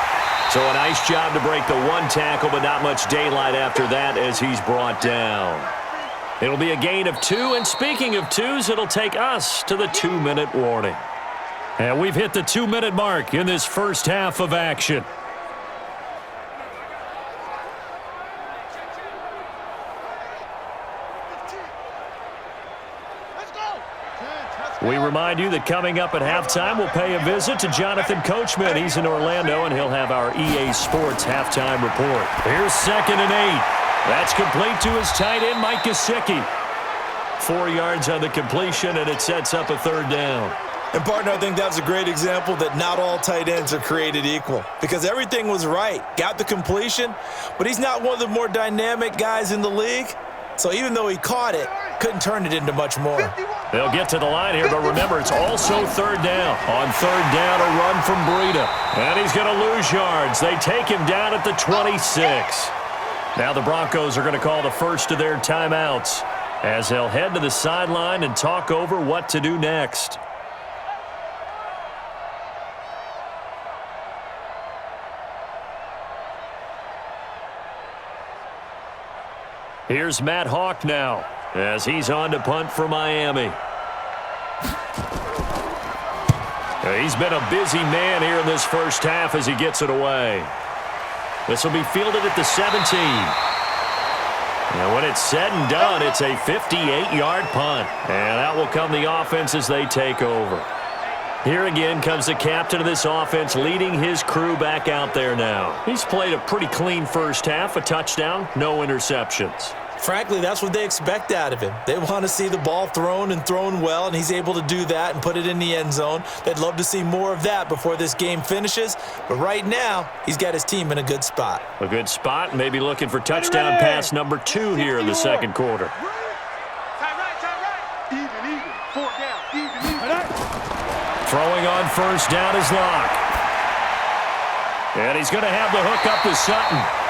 So a nice job to break the one tackle, but not much daylight after that as he's brought down. It'll be a gain of 2, and speaking of 2s, it'll take us to the 2-minute warning. And we've hit the 2-minute mark in this first half of action. We remind you that coming up at halftime, we'll pay a visit to Jonathan Coachman. He's in Orlando, and he'll have our EA Sports halftime report. Here's 2nd and 8. That's complete to his tight end, Mike Gesicki. 4 yards on the completion, and it sets up a 3rd down. And, partner, I think that was a great example that not all tight ends are created equal, because everything was right. Got the completion, but he's not one of the more dynamic guys in the league. So even though he caught it, couldn't turn it into much more. They'll get to the line here, but remember, it's also 3rd down. On 3rd down, a run from Breida. And he's going to lose yards. They take him down at the 26. Now the Broncos are going to call the first of their timeouts as they'll head to the sideline and talk over what to do next. Here's Matt Hawk now as he's on to punt for Miami. He's been a busy man here in this first half as he gets it away. This will be fielded at the 17. And when it's said and done, it's a 58-yard punt. And out will come the offense as they take over. Here again comes the captain of this offense leading his crew back out there now. He's played a pretty clean first half, a touchdown, no interceptions. Frankly, that's what they expect out of him. They want to see the ball thrown and thrown well, and he's able to do that and put it in the end zone. They'd love to see more of that before this game finishes. But right now, he's got his team in a good spot. A good spot, maybe looking for touchdown pass number 2 here in the second quarter. Even. 4 down. Even. Throwing on first down is Locke. And he's going to have the hook up to Sutton.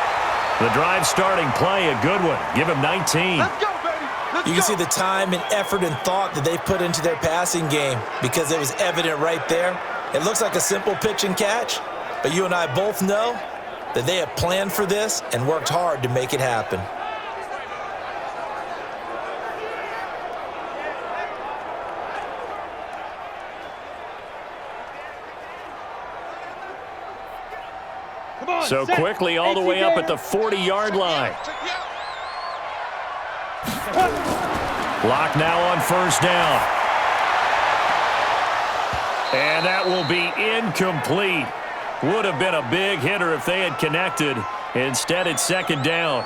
The drive starting play, a good one. Give him 19. Let's go, baby. You can see the time and effort and thought that they put into their passing game because it was evident right there. It looks like a simple pitch and catch, but you and I both know that they have planned for this and worked hard to make it happen. So quickly all the way up at the 40-yard line. Lock now on first down. And that will be incomplete. Would have been a big hitter if they had connected. Instead, it's second down.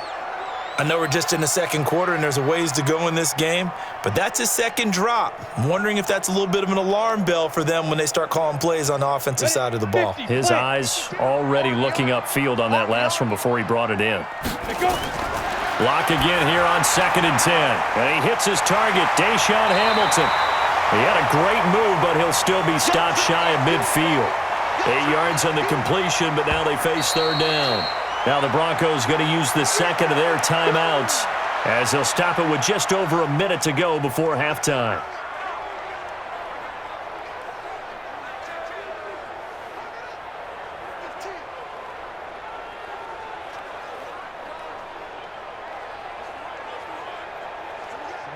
I know we're just in the second quarter and there's a ways to go in this game, but that's his second drop. I'm wondering if that's a little bit of an alarm bell for them when they start calling plays on the offensive side of the ball. His eyes already looking upfield on that last one before he brought it in. Lock again here on 2nd and 10. And he hits his target, Deshaun Hamilton. He had a great move, but he'll still be stopped shy of midfield. 8 yards on the completion, but now they face third down. Now the Broncos going to use the second of their timeouts as they'll stop it with just over a minute to go before halftime.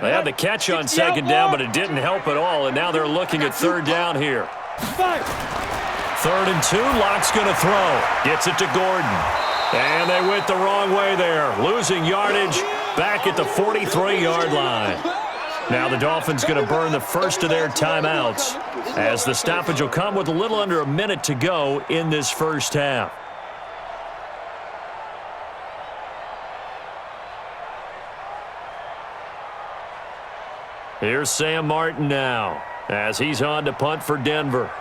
They had the catch on second down, but it didn't help at all, and now they're looking at third down here. 3rd and 2, Lock's going to throw. Gets it to Gordon. And they went the wrong way there, losing yardage back at the 43-yard line. Now the Dolphins going to burn the first of their timeouts as the stoppage will come with a little under a minute to go in this first half. Here's Sam Martin now as he's on to punt for Denver.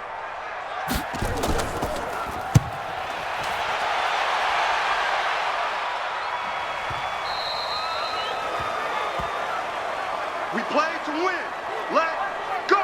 We play to win. Let's go.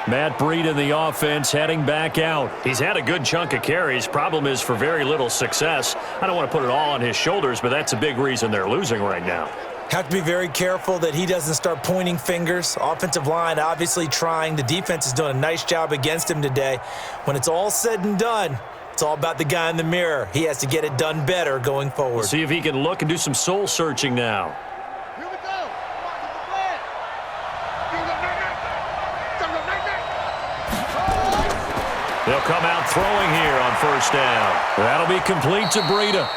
Matt Breed in the offense heading back out. He's had a good chunk of carries. Problem is for very little success. I don't want to put it all on his shoulders, but that's a big reason they're losing right now. Have to be very careful that he doesn't start pointing fingers. Offensive line obviously trying. The defense is doing a nice job against him today. When it's all said and done, it's all about the guy in the mirror. He has to get it done better going forward. We'll see if he can look and do some soul searching now. Here we go. They'll come out throwing here on first down. That'll be complete to Breida.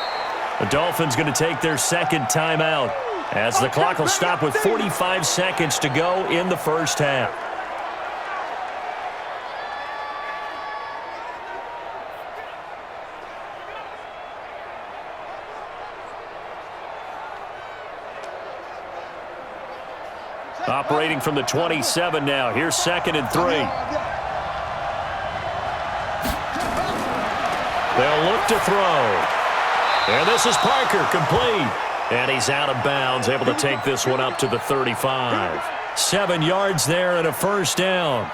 The Dolphins going to take their second timeout as the clock will stop with 45 seconds to go in the first half. Operating from the 27 now. Here's 2nd and 3. They'll look to throw. And this is Parker, complete. And he's out of bounds, able to take this one up to the 35. 7 yards there and a first down.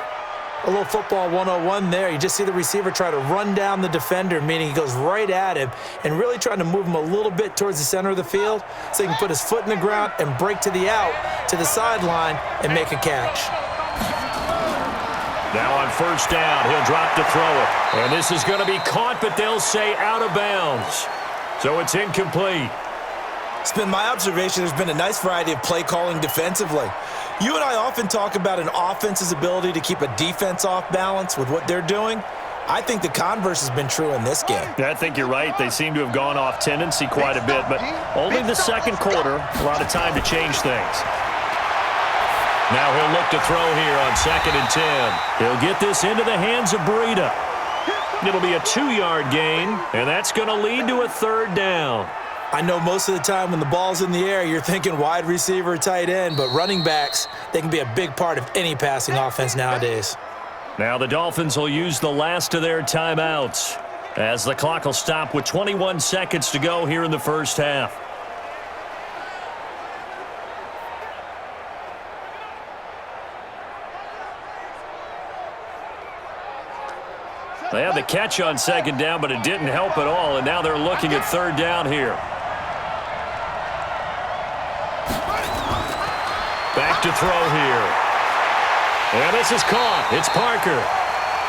A little football 101 there. You just see the receiver try to run down the defender, meaning he goes right at him and really trying to move him a little bit towards the center of the field so he can put his foot in the ground and break to the out, to the sideline, and make a catch. Now on first down, he'll drop to throw it. And this is going to be caught, but they'll say out of bounds. So it's incomplete. It's been my observation there's been a nice variety of play calling defensively. You and I often talk about an offense's ability to keep a defense off balance with what they're doing. I think the converse has been true in this game. I think you're right. They seem to have gone off tendency quite a bit, but only the second quarter, a lot of time to change things. Now he'll look to throw here on 2nd and 10. He'll get this into the hands of Breida. It'll be a 2-yard gain, and that's going to lead to a third down. I know most of the time when the ball's in the air, you're thinking wide receiver, tight end, but running backs, they can be a big part of any passing offense nowadays. Now the Dolphins will use the last of their timeouts as the clock will stop with 21 seconds to go here in the first half. They had the catch on second down, but it didn't help at all, and now they're looking at third down here. Back to throw here. And this is caught. It's Parker.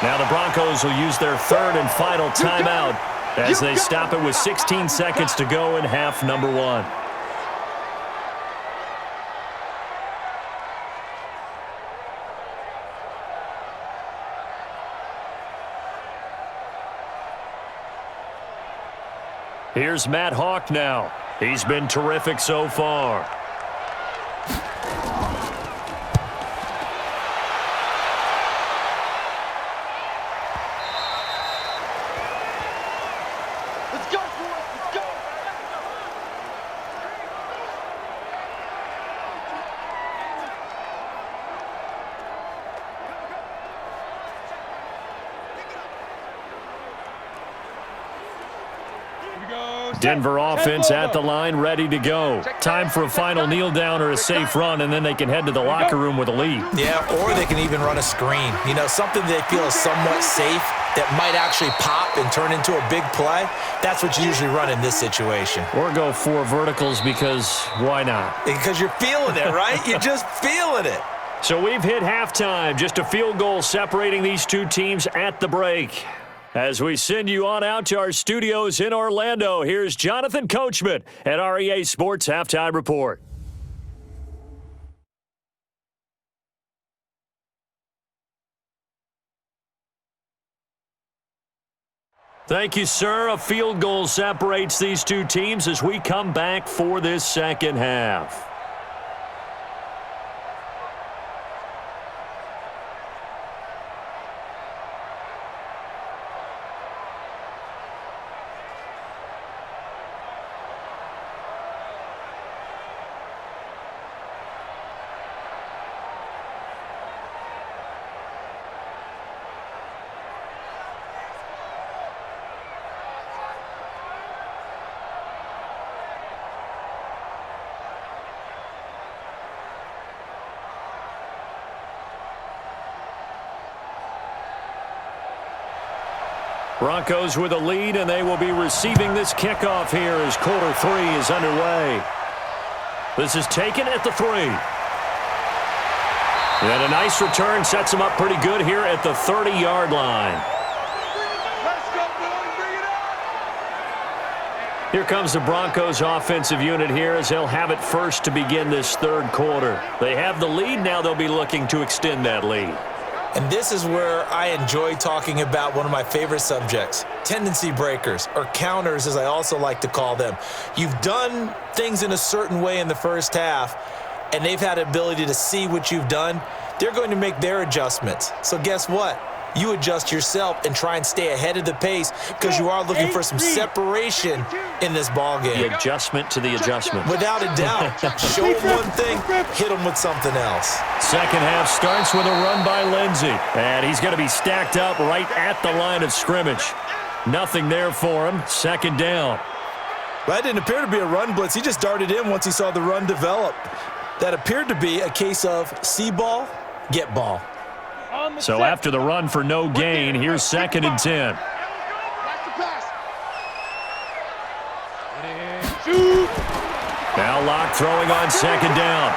Now the Broncos will use their third and final timeout as they stop it with 16 seconds to go in half number 1. Here's Matt Hawk now. He's been terrific so far. go. Denver offense at the line, ready to go. Time for a final kneel down or a safe run, and then they can head to the locker room with a lead. Yeah, or they can even run a screen. You know, something they feel is somewhat safe that might actually pop and turn into a big play. That's what you usually run in this situation. Or go 4 verticals because why not? Because you're feeling it, right? You're just feeling it. So we've hit halftime. Just a field goal separating these two teams at the break. As we send you on out to our studios in Orlando, here's Jonathan Coachman at REA Sports Halftime Report. Thank you, sir. A field goal separates these two teams as we come back for this second half. Broncos with a lead, and they will be receiving this kickoff here as quarter 3 is underway. This is taken at the 3. And a nice return sets them up pretty good here at the 30-yard line. Let's go, boys. Bring it on. Here comes the Broncos offensive unit here as they'll have it first to begin this third quarter. They have the lead. Now they'll be looking to extend that lead. And this is where I enjoy talking about one of my favorite subjects, tendency breakers, or counters as I also like to call them. You've done things in a certain way in the first half, and they've had the ability to see what you've done. They're going to make their adjustments. So guess what? You adjust yourself and try and stay ahead of the pace because you are looking for some separation in this ballgame. The adjustment to the adjustment. Without a doubt. Show them one thing, hit them with something else. Second half starts with a run by Lindsey. And he's going to be stacked up right at the line of scrimmage. Nothing there for him. Second down. That didn't appear to be a run blitz. He just darted in once he saw the run develop. That appeared to be a case of see ball, get ball. So after the run for no gain, here's 2nd and 10. Now Locke throwing on 2nd down.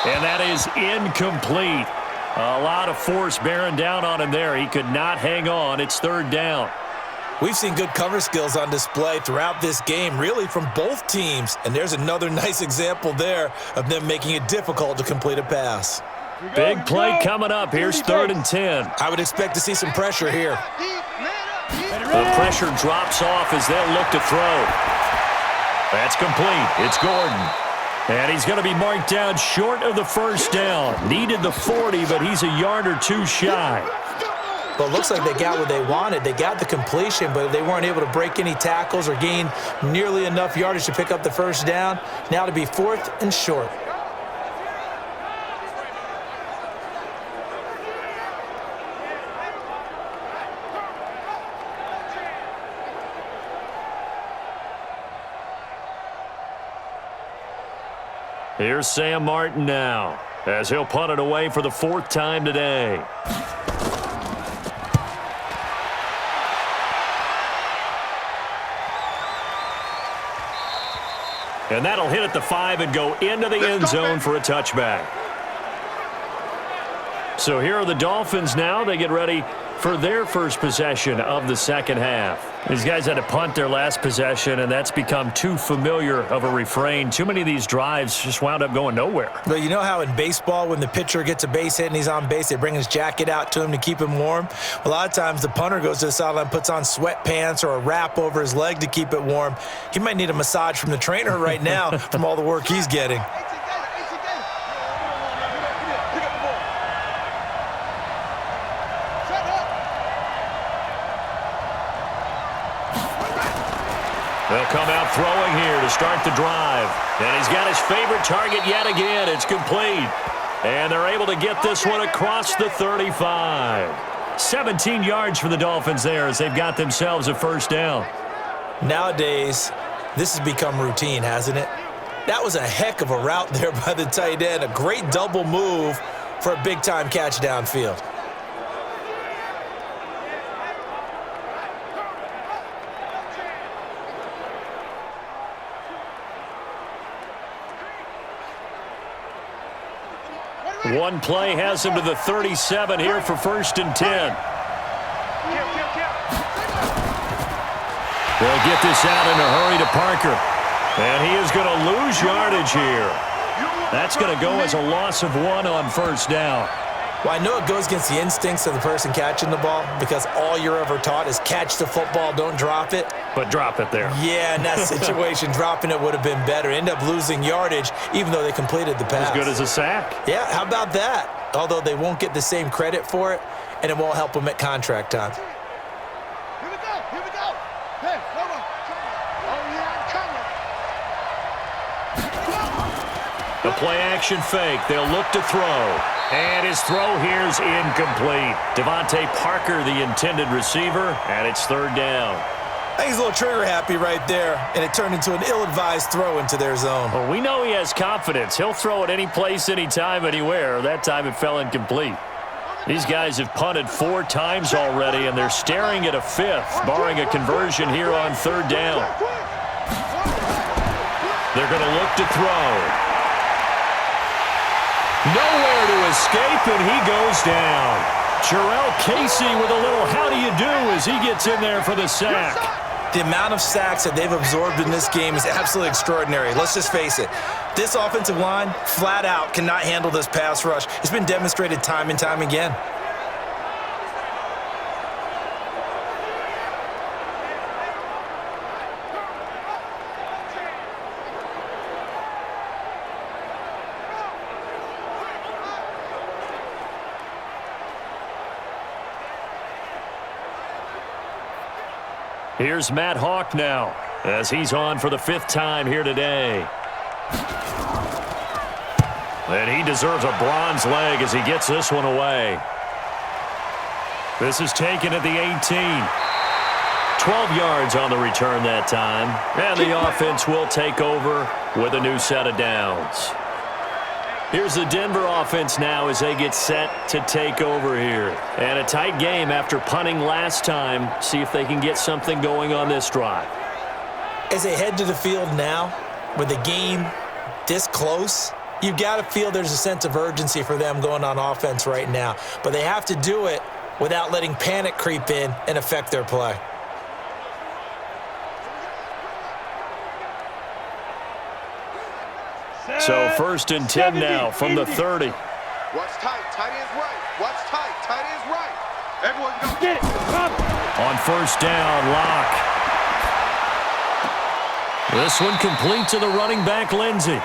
And that is incomplete. A lot of force bearing down on him there. He could not hang on. It's 3rd down. We've seen good cover skills on display throughout this game, really from both teams. And there's another nice example there of them making it difficult to complete a pass. Big play coming up. Here's 3rd and 10. I would expect to see some pressure here. The pressure drops off as they'll look to throw. That's complete. It's Gordon. And he's going to be marked down short of the first down. Needed the 40, but he's a yard or 2 shy. Well, it looks like they got what they wanted. They got the completion, but they weren't able to break any tackles or gain nearly enough yardage to pick up the first down. Now to be 4th and short. Here's Sam Martin now as he'll punt it away for the 4th time today. And that'll hit at the 5 and go into the end zone for a touchback. So here are the Dolphins now. They get ready for their first possession of the second half. These guys had to punt their last possession, and that's become too familiar of a refrain. Too many of these drives just wound up going nowhere. But you know how in baseball, when the pitcher gets a base hit and he's on base, they bring his jacket out to him to keep him warm? A lot of times the punter goes to the sideline, puts on sweatpants or a wrap over his leg to keep it warm. He might need a massage from the trainer right now from all the work he's getting. They'll come out throwing here to start the drive. And he's got his favorite target yet again. It's complete. And they're able to get this one across the 35. 17 yards for the Dolphins there as they've got themselves a first down. Nowadays, this has become routine, hasn't it? That was a heck of a route there by the tight end. A great double move for a big-time catch downfield. One play has him to the 37 here for 1st and 10. They'll get this out in a hurry to Parker. And he is going to lose yardage here. That's going to go as a loss of 1 on 1st down. Well, I know it goes against the instincts of the person catching the ball because all you're ever taught is catch the football, don't drop it. But drop it there. Yeah, in that situation, dropping it would have been better. End up losing yardage even though they completed the pass. As good as a sack. Yeah, how about that? Although they won't get the same credit for it, and it won't help them at contract time. Here we go. Hey, come on. Oh, yeah, The play-action fake. They'll look to throw. And his throw here's incomplete. Devontae Parker, the intended receiver, and it's 3rd down. I think he's a little trigger happy right there, and it turned into an ill-advised throw into their zone. Well, we know he has confidence. He'll throw it any place, anytime, anywhere. That time it fell incomplete. These guys have punted 4 times already, and they're staring at a 5th, barring a conversion here on 3rd down. They're going to look to throw. Nowhere to escape, and he goes down. Jarrell Casey with a little how do you do as he gets in there for the sack. The amount of sacks that they've absorbed in this game is absolutely extraordinary. Let's just face it. This offensive line, flat out, cannot handle this pass rush. It's been demonstrated time and time again. Here's Matt Hawk now, as he's on for the 5th time here today. And he deserves a bronze leg as he gets this one away. This is taken at the 18. 12 yards on the return that time. And the offense will take over with a new set of downs. Here's the Denver offense now as they get set to take over here. And a tight game after punting last time. See if they can get something going on this drive. As they head to the field now, with the game this close, you've got to feel there's a sense of urgency for them going on offense right now. But they have to do it without letting panic creep in and affect their play. So 1st and 10 now from the 30. Watch tight. Tight end's right. Watch tight. Tight end's right. Everyone go. Get it. Come. On 1st down, Locke. This one complete to the running back, Lindsey.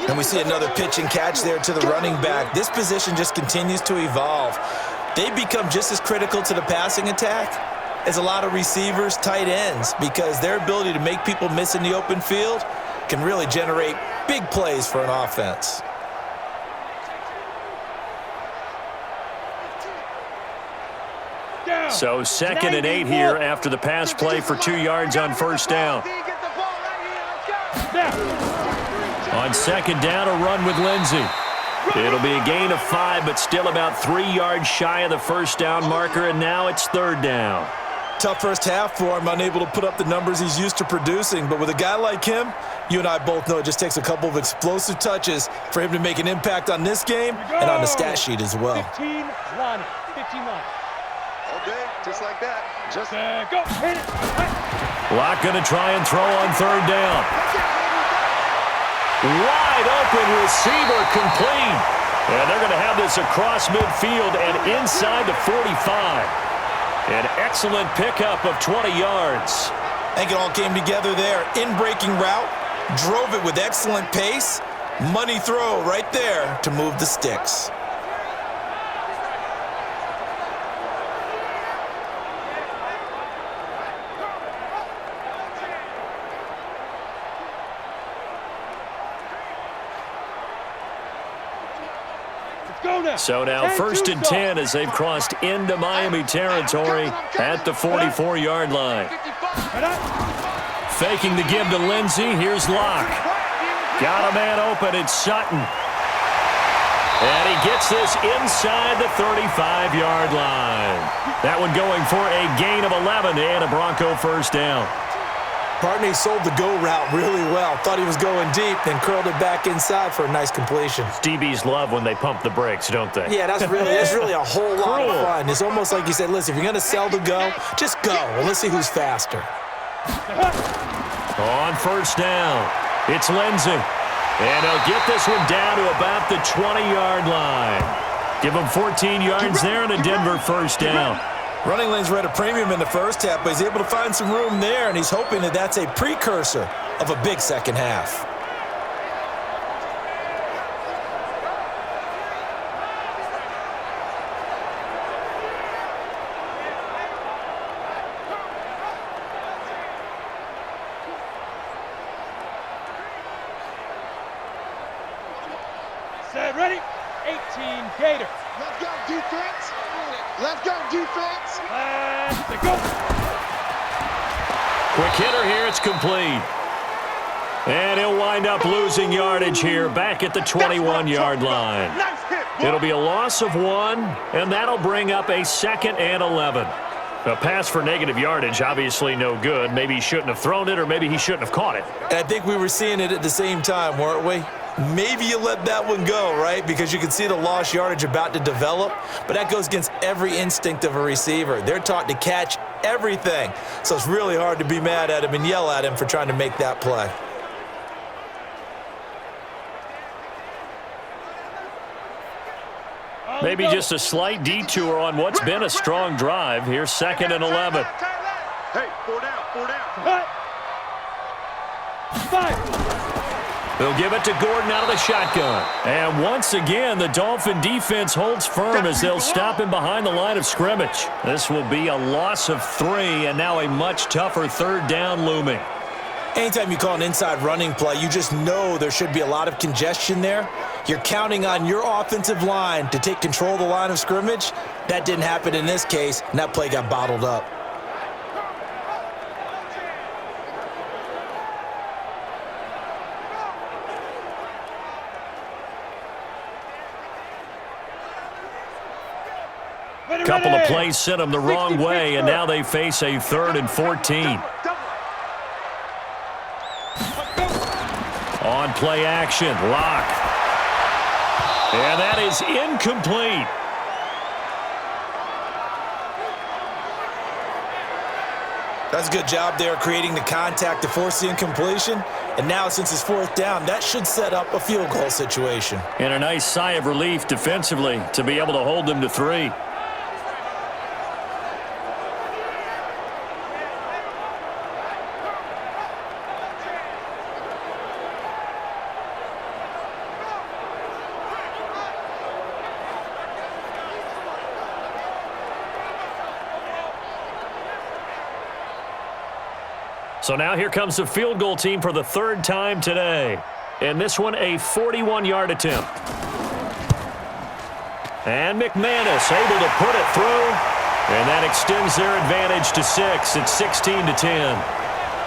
And we see another pitch and catch there to the running back. This position just continues to evolve. They become just as critical to the passing attack as a lot of receivers, tight ends, because their ability to make people miss in the open field can really generate big plays for an offense. So 2nd and 8 here after the pass play for 2 yards on 1st down. On 2nd down, a run with Lindsey. It'll be a gain of 5, but still about 3 yards shy of the 1st down marker, and now it's 3rd down. Tough first half for him, unable to put up the numbers he's used to producing. But with a guy like him, you and I both know it just takes a couple of explosive touches for him to make an impact on this game and on the stat sheet as well. 15 line. 15 line. All day, just like that. Just Go. Hit it. Locke going to try and throw on 3rd down. Wide open receiver complete. And they're going to have this across midfield and inside the 45. An excellent pickup of 20 yards. I think it all came together there. In-breaking route, drove it with excellent pace. Money throw right there to move the sticks. go now. So now 1st and 10 as they've crossed into Miami territory at the 44-yard line. Faking the give to Lindsey. Here's Locke. Got a man open. It's Sutton. And he gets this inside the 35-yard line. That one going for a gain of 11 and a Bronco first down. Partney sold the go route really well. Thought he was going deep, then curled it back inside for a nice completion. DBs love when they pump the brakes, don't they? Yeah, that's really a whole lot of fun. It's almost like you said, listen, if you're going to sell the go, just go. Well, let's see who's faster. On first down, it's Lindsey. And he'll get this one down to about the 20-yard line. Give him 14 yards there and a Denver first down. Running lanes were at a premium in the first half, but he's able to find some room there, and he's hoping that that's a precursor of a big second half. Set, ready? 18 Gator. Let's go, defense. Let's go, defense. Let's go. Quick hitter here. It's complete. And he'll wind up losing yardage here back at the 21-yard line. Nice hit, boy. It'll be a loss of 1, and that'll bring up a 2nd and 11. A pass for negative yardage, obviously no good. Maybe he shouldn't have thrown it, or maybe he shouldn't have caught it. And I think we were seeing it at the same time, weren't we? Maybe you let that one go, right? Because you can see the lost yardage about to develop. But that goes against every instinct of a receiver. They're taught to catch everything. So it's really hard to be mad at him and yell at him for trying to make that play. Maybe just a slight detour on what's been a strong drive. Here's 2nd and 11. Hey, 4 down. Five. They'll give it to Gordon out of the shotgun. And once again, the Dolphin defense holds firm as they'll stop him behind the line of scrimmage. This will be a loss of 3, and now a much tougher 3rd down looming. Anytime you call an inside running play, you just know there should be a lot of congestion there. You're counting on your offensive line to take control of the line of scrimmage. That didn't happen in this case, and that play got bottled up. Couple of plays sent them the wrong way, and now they face a 3rd and 14. On play action, Locke. And that is incomplete. That's a good job there creating the contact to force the incompletion. And now since it's 4th down, that should set up a field goal situation. And a nice sigh of relief defensively to be able to hold them to 3. So now here comes the field goal team for the 3rd time today. And this one a 41-yard attempt. And McManus able to put it through. And that extends their advantage to 6. It's 16-10.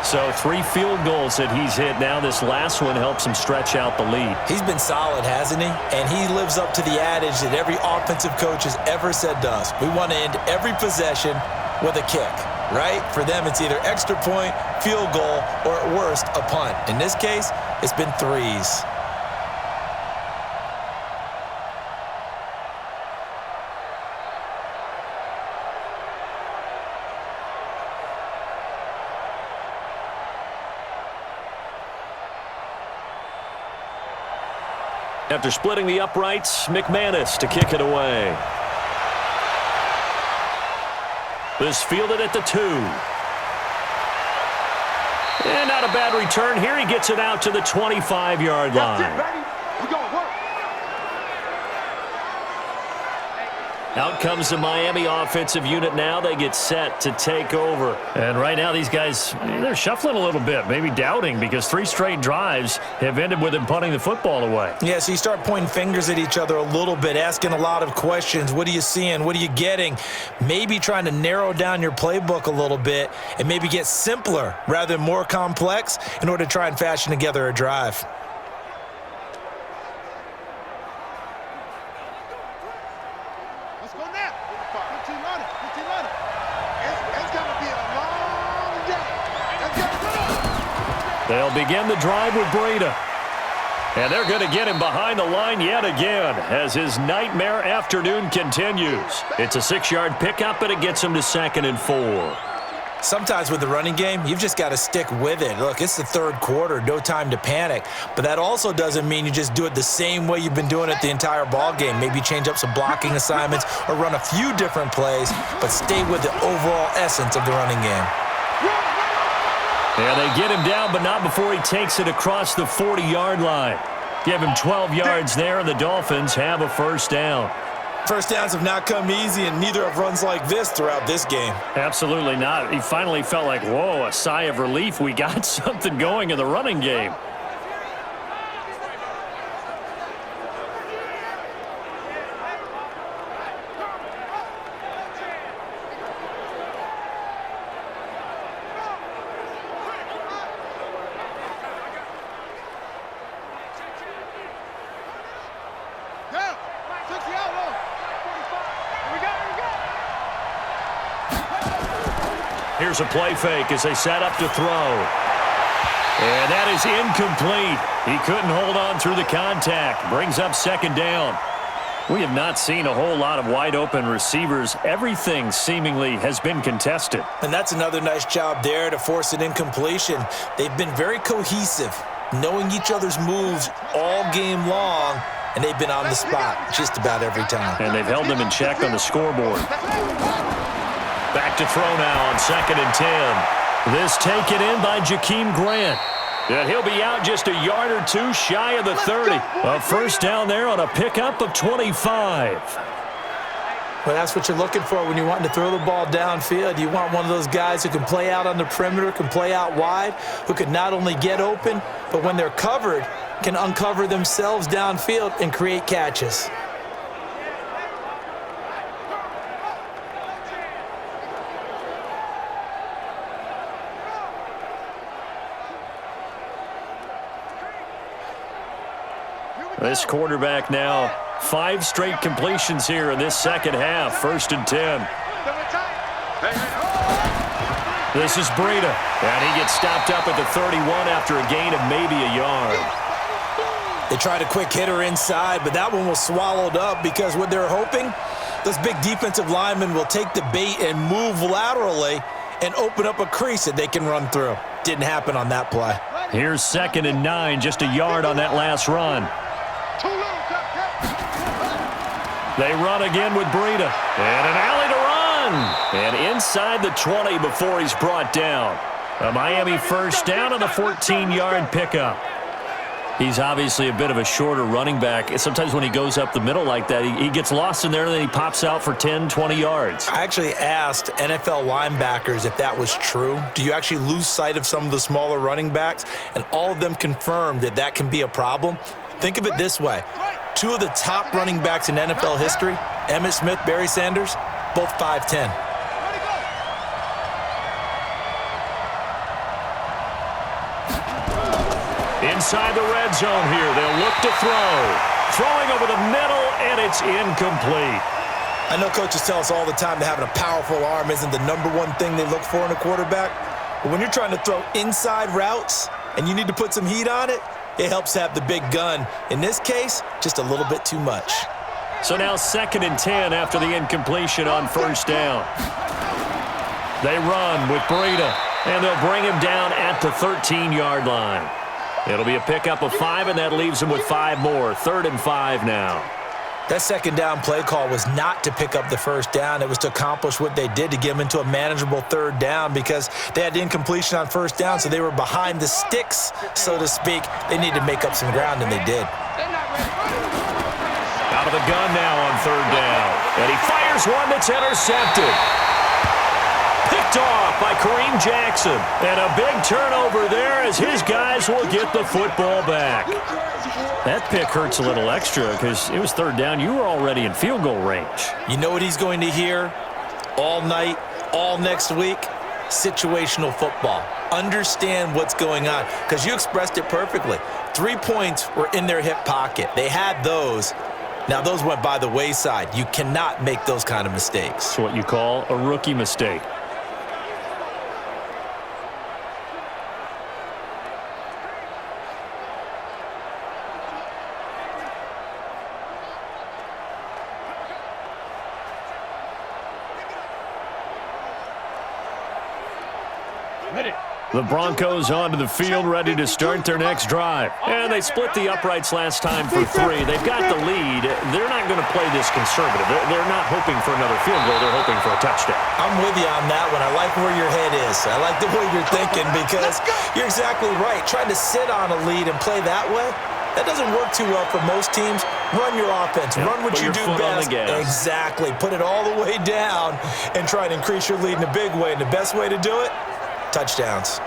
So 3 field goals that he's hit now. This last one helps him stretch out the lead. He's been solid, hasn't he? And he lives up to the adage that every offensive coach has ever said to us. We want to end every possession with a kick. Right? For them, it's either extra point, field goal, or at worst, a punt. In this case, it's been 3s. After splitting the uprights, McManus to kick it away. This fielded at the 2. And not a bad return here. He gets it out to the 25-yard line. That's it, baby. We're going to work. Out comes the Miami offensive unit now. They get set to take over. And right now these guys, they're shuffling a little bit, maybe doubting, because 3 straight drives have ended with them punting the football away. Yeah, so you start pointing fingers at each other a little bit, asking a lot of questions. What are you seeing? What are you getting? Maybe trying to narrow down your playbook a little bit and maybe get simpler rather than more complex in order to try and fashion together a drive. Let's go now. 15 on it. 15 on it. It's going to be a long day. Let's get it. They'll begin the drive with Breida. And they're going to get him behind the line yet again as his nightmare afternoon continues. It's a 6-yard pickup, and it gets him to 2nd and 4. Sometimes with the running game, you've just got to stick with it. Look, it's the 3rd quarter, no time to panic. But that also doesn't mean you just do it the same way you've been doing it the entire ball game. Maybe change up some blocking assignments or run a few different plays, but stay with the overall essence of the running game. And they get him down, but not before he takes it across the 40-yard line. Give him 12 yards there, and the Dolphins have a 1st down. First downs have not come easy, and neither have runs like this throughout this game. Absolutely not. He finally felt like, whoa, a sigh of relief. We got something going in the running game. Here's a play fake as they set up to throw. And that is incomplete. He couldn't hold on through the contact. Brings up 2nd down. We have not seen a whole lot of wide-open receivers. Everything seemingly has been contested. And that's another nice job there to force an incompletion. They've been very cohesive, knowing each other's moves all game long, and they've been on the spot just about every time. And they've held them in check on the scoreboard. Back to throw now on 2nd and 10. This taken in by Jakeem Grant. And he'll be out just a yard or 2 shy of the 30. A 1st down there on a pickup of 25. Well, that's what you're looking for when you're wanting to throw the ball downfield. You want one of those guys who can play out on the perimeter, can play out wide, who can not only get open, but when they're covered, can uncover themselves downfield and create catches. This quarterback now, 5 straight completions here in this 2nd half. 1st and 10. This is Breida, and he gets stopped up at the 31 after a gain of maybe a yard. They tried a quick hitter inside, but that one was swallowed up because what they're hoping, those big defensive linemen will take the bait and move laterally and open up a crease that they can run through. Didn't happen on that play. Here's 2nd and 9, just a yard on that last run. They run again with Breida. And an alley to run. And inside the 20 before he's brought down. A Miami 1st down on the 14-yard pickup. He's obviously a bit of a shorter running back. Sometimes when he goes up the middle like that, he gets lost in there, and then he pops out for 10, 20 yards. I actually asked NFL linebackers if that was true. Do you actually lose sight of some of the smaller running backs? And all of them confirmed that that can be a problem. Think of it this way. 2 of the top running backs in NFL history, Emmitt Smith, Barry Sanders, both 5'10". Inside the red zone here, they'll look to throw. Throwing over the middle, and it's incomplete. I know coaches tell us all the time that having a powerful arm isn't the #1 thing they look for in a quarterback. But when you're trying to throw inside routes and you need to put some heat on it, it helps to have the big gun. In this case, just a little bit too much. So now 2nd and 10 after the incompletion on 1st down. They run with Breida, and they'll bring him down at the 13-yard line. It'll be a pickup of 5, and that leaves him with 5 more. 3rd and 5 now. That 2nd down play call was not to pick up the 1st down. It was to accomplish what they did, to get them into a manageable 3rd down, because they had the incompletion on 1st down, so they were behind the sticks, so to speak. They needed to make up some ground, and they did. Out Out of the gun now on third down. And he fires one that's intercepted. Picked off by Kareem Jackson. And a big turnover there as his guys will get the football back. That pick hurts a little extra because it was third down. You were already in field goal range. You know what he's going to hear all night, all next week? Situational football. Understand what's going on because you expressed it perfectly. 3 points were in their hip pocket. They had those. Now, those went by the wayside. You cannot make those kind of mistakes. It's what you call a rookie mistake. The Broncos onto the field, ready to start their next drive. And they split the uprights last time for 3. They've got the lead. They're not going to play this conservative. They're not hoping for another field goal. They're hoping for a touchdown. I'm with you on that one. I like where your head is. I like the way you're thinking because you're exactly right. Trying to sit on a lead and play that way, that doesn't work too well for most teams. Run your offense. Yep, run what you do best. Exactly. Put it all the way down and try and increase your lead in a big way. And the best way to do it, touchdowns.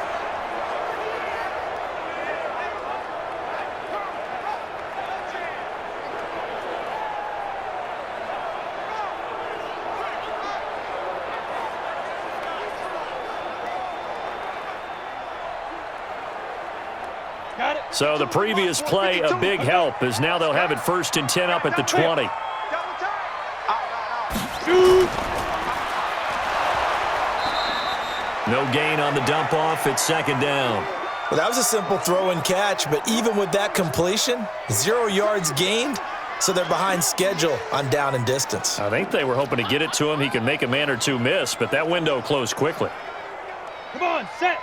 So the previous play, a big help, as now they'll have it 1st and 10 up at the 20. No gain on the dump off. It's 2nd down. Well, that was a simple throw and catch, but even with that completion, 0 yards gained, so they're behind schedule on down and distance. I think they were hoping to get it to him. He could make a man or two miss, but that window closed quickly. Come on, set.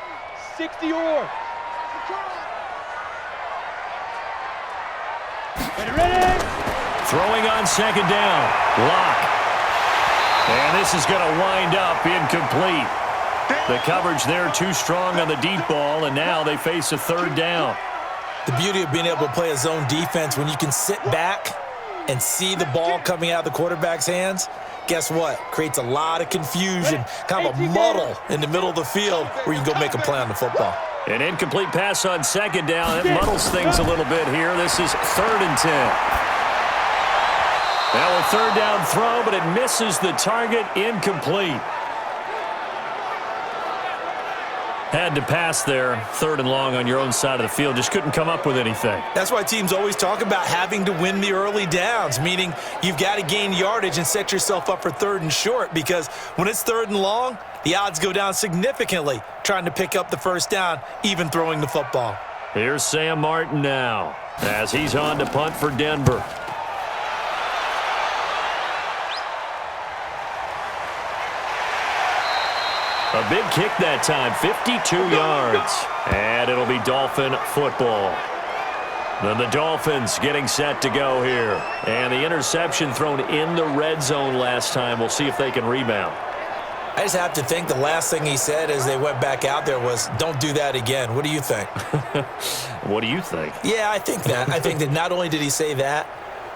60 or. Ready? Throwing on 2nd down. Lock. And this is going to wind up incomplete. The coverage there too strong on the deep ball, and now they face a 3rd down. The beauty of being able to play a zone defense when you can sit back and see the ball coming out of the quarterback's hands, guess what? Creates a lot of confusion, kind of a muddle in the middle of the field where you can go make a play on the football. An incomplete pass on 2nd down. It muddles things a little bit here. This is 3rd and 10. Now a 3rd down throw, but it misses the target. Incomplete. Had to pass there. 3rd and long on your own side of the field. Just couldn't come up with anything. That's why teams always talk about having to win the early downs, meaning you've got to gain yardage and set yourself up for 3rd and short, because when it's 3rd and long, the odds go down significantly trying to pick up the 1st down, even throwing the football. Here's Sam Martin now as he's on to punt for Denver. A big kick that time, 52 yards. And it'll be Dolphin football. Then the Dolphins getting set to go here. And the interception thrown in the red zone last time. We'll see if they can rebound. I just have to think the last thing he said as they went back out there was, don't do that again. What do you think? What do you think? Yeah, I think that. I think that not only did he say that,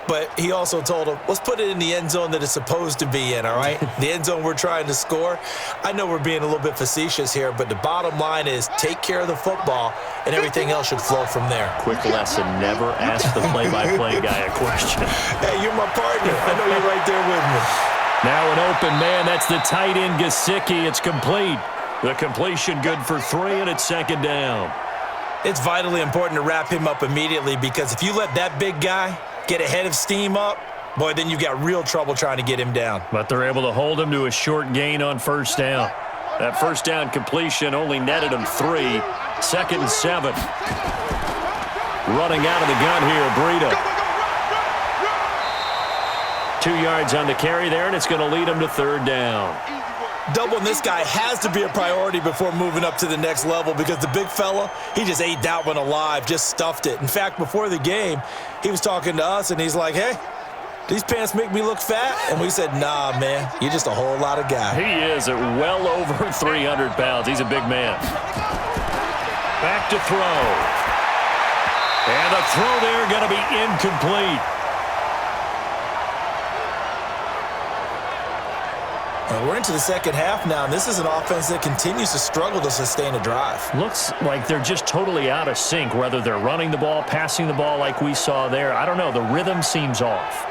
but he also told him, let's put it in the end zone that it's supposed to be in, all right? The end zone we're trying to score. I know we're being a little bit facetious here, but the bottom line is take care of the football, and everything else should flow from there. Quick lesson, never ask the play-by-play guy a question. Hey, you're my partner. I know you're right there with me. Now an open man. That's the tight end, Gesicki. It's complete. The completion good for 3, and it's 2nd down. It's vitally important to wrap him up immediately, because if you let that big guy get ahead of steam up, boy, then you've got real trouble trying to get him down. But they're able to hold him to a short gain on 1st down. That 1st down completion only netted him 3. 2nd and 7. Running out of the gun here, Breida. 2 yards on the carry there, and it's going to lead him to 3rd down. Doubling this guy has to be a priority before moving up to the next level, because the big fella, he just ate that one alive, just stuffed it. In fact, before the game, he was talking to us, and he's like, hey, these pants make me look fat? And we said, nah, man, you're just a whole lot of guy. He is at well over 300 pounds. He's a big man. Back to throw. And the throw there going to be incomplete. Well, we're into the second half now, and this is an offense that continues to struggle to sustain a drive. Looks like they're just totally out of sync, whether they're running the ball, passing the ball like we saw there. I don't know. The rhythm seems off.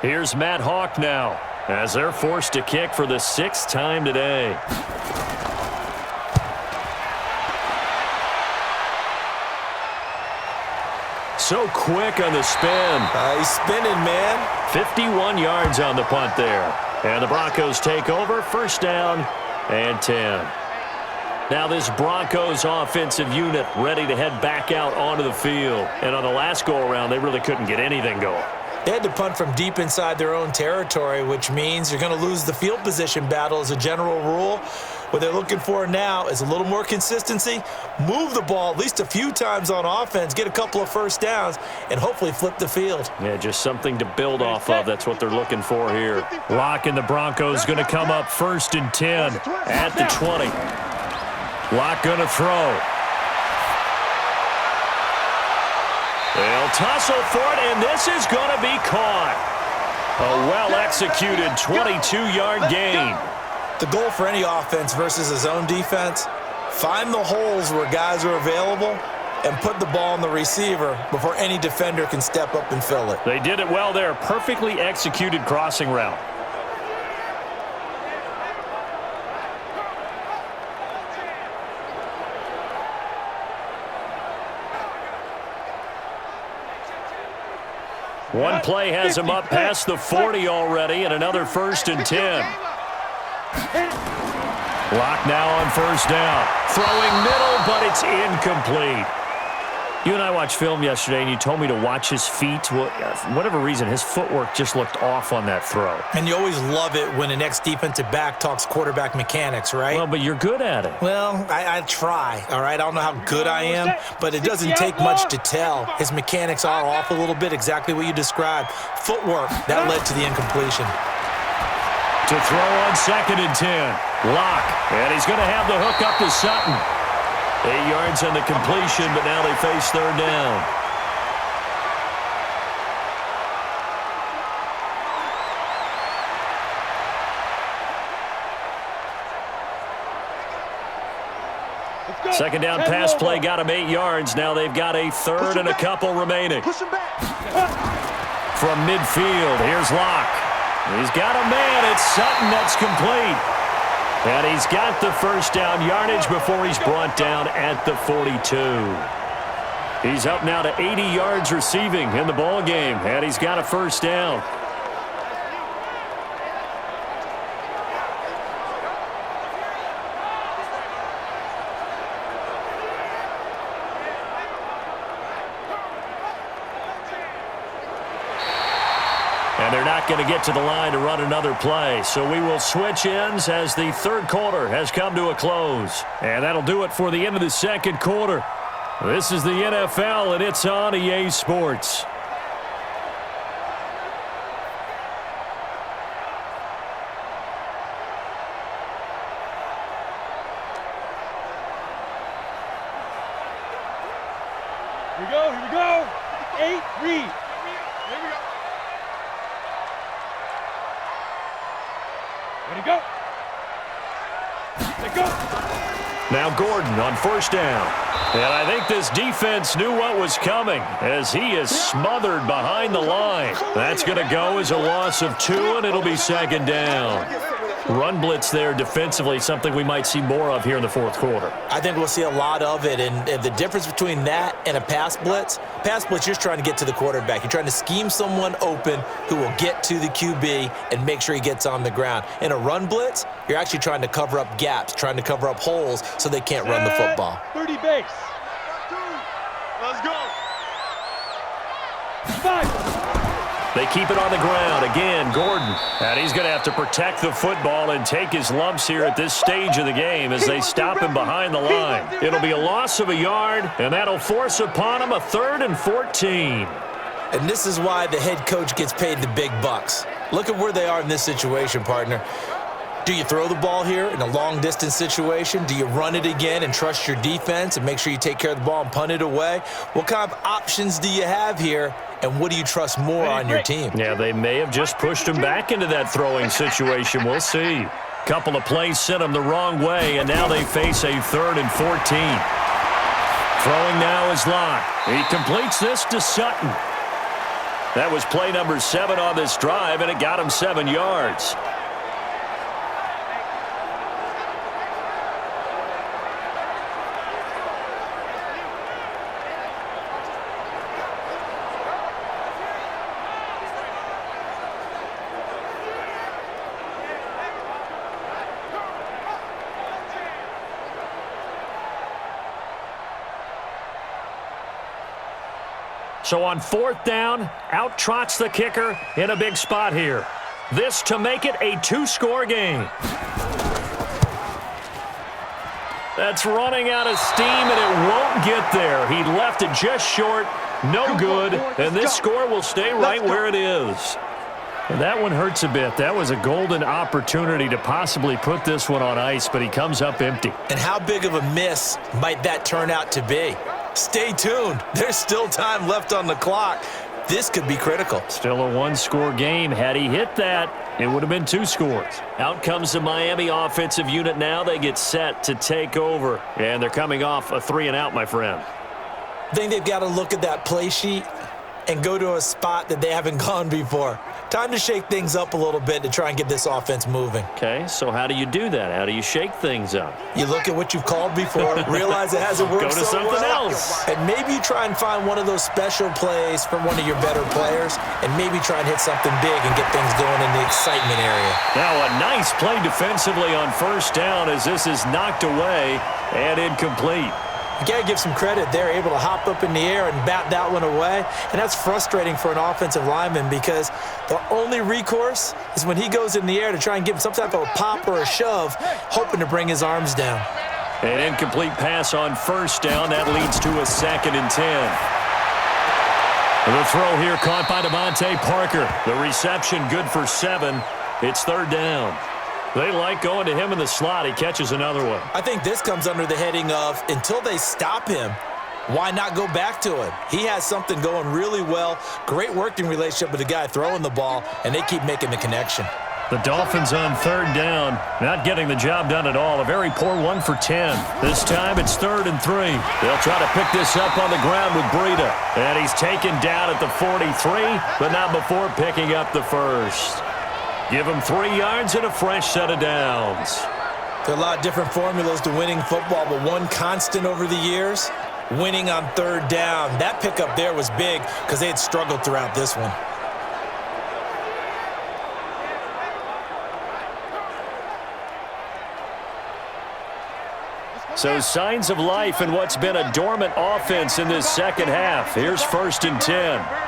Here's Matt Hawk now, as they're forced to kick for the 6th time today. So quick on the spin. He's spinning, man. 51 yards on the punt there. And the Broncos take over, 1st down and 10. Now this Broncos offensive unit ready to head back out onto the field. And on the last go-around, they really couldn't get anything going. They had to punt from deep inside their own territory, which means you're going to lose the field position battle as a general rule. What they're looking for now is a little more consistency, move the ball at least a few times on offense, get a couple of 1st downs, and hopefully flip the field. Yeah, just something to build off of. That's what they're looking for here. Lock and the Broncos going to come up 1st and 10 at the 20. Lock going to throw. They'll tussle for it, and this is going to be caught. A well-executed 22-yard gain. The goal for any offense versus a zone defense, find the holes where guys are available and put the ball on the receiver before any defender can step up and fill it. They did it well there. Perfectly executed crossing route. One play has him up past the 40 already, and another 1st and 10. Lock now on 1st down. Throwing middle, but it's incomplete. You and I watched film yesterday, and you told me to watch his feet. Well, for whatever reason, his footwork just looked off on that throw. And you always love it when an ex-defensive back talks quarterback mechanics, right? Well, but you're good at it. Well, I try, all right? I don't know how good I am, but it doesn't take much to tell. His mechanics are off a little bit, exactly what you described. Footwork, that led to the incompletion. To throw on 2nd and 10. Lock, and he's going to have the hook up to Sutton. 8 yards on the completion, but now they face 3rd down. Second down pass play got him 8 yards. Now they've got a 3rd and a couple remaining. Push him back. From midfield, here's Lock. He's got a man. It's Sutton that's complete. And he's got the 1st down yardage before he's brought down at the 42. He's up now to 80 yards receiving in the ball game, and he's got a 1st down. And they're not going to get to the line to run another play. So we will switch ends as the 3rd quarter has come to a close. And that'll do it for the end of the 2nd quarter. This is the NFL, and it's on EA Sports. Here we go, here we go. 8, read. Here we go. Ready, go. Let go. Now Gordon on 1st down. And I think this defense knew what was coming as he is smothered behind the line. That's going to go as a loss of 2, and it'll be 2nd down. Run blitz there defensively, something we might see more of here in the 4th quarter. I think we'll see a lot of it, and the difference between that and a pass blitz, you're just trying to get to the quarterback. You're trying to scheme someone open who will get to the QB and make sure he gets on the ground. In a run blitz, you're actually trying to cover up gaps, trying to cover up holes so they can't run the football. 30 base. Let's go. 5. They keep it on the ground. Again, Gordon. And he's going to have to protect the football and take his lumps here at this stage of the game as they stop him behind the line. It'll be a loss of a yard, and that'll force upon him a 3rd and 14. And this is why the head coach gets paid the big bucks. Look at where they are in this situation, partner. Do you throw the ball here in a long-distance situation? Do you run it again and trust your defense and make sure you take care of the ball and punt it away? What kind of options do you have here, and what do you trust more on your team? Yeah, they may have just pushed him back into that throwing situation. We'll see. Couple of plays sent him the wrong way, and now they face a 3rd and 14. Throwing now is Locke. He completes this to Sutton. That was play number 7 on this drive, and it got him 7 yards. So on 4th down, out trots the kicker in a big spot here. This to make it a 2-score game. That's running out of steam, and it won't get there. He left it just short, no good, and this score will stay right where it is. And that one hurts a bit. That was a golden opportunity to possibly put this one on ice, but he comes up empty. And how big of a miss might that turn out to be? Stay tuned. There's still time left on the clock. This could be critical. Still a 1-score game. Had he hit that, it would have been 2 scores. Out comes the Miami offensive unit now. They get set to take over. And they're coming off a 3-and-out, my friend. I think they've got to look at that play sheet and go to a spot that they haven't gone before. Time to shake things up a little bit to try and get this offense moving. Okay, so how do you do that? How do you shake things up? You look at what you've called before, realize it hasn't worked Go to so something well, else. and maybe you try and find one of those special plays from one of your better players, and maybe try and hit something big and get things going in the excitement area. Now a nice play defensively on 1st down as this is knocked away and incomplete. You got to give some credit. They're able to hop up in the air and bat that one away. And that's frustrating for an offensive lineman because the only recourse is when he goes in the air to try and give him some type of a pop or a shove, hoping to bring his arms down. An incomplete pass on 1st down. That leads to a 2nd and 10. The throw here caught by Devontae Parker. The reception good for 7. It's 3rd down. They like going to him in the slot. He catches another one. I think this comes under the heading of until they stop him, why not go back to him? He has something going really well. Great working relationship with the guy throwing the ball, and they keep making the connection. The Dolphins on 3rd down, not getting the job done at all. A very poor 1 for 10. This time it's 3rd and 3. They'll try to pick this up on the ground with Breida. And he's taken down at the 43, but not before picking up the 1st. Give him 3 yards and a fresh set of downs. There are a lot of different formulas to winning football, but one constant over the years, winning on 3rd down. That pickup there was big because they had struggled throughout this one. So signs of life in what's been a dormant offense in this 2nd half. Here's 1st and 10.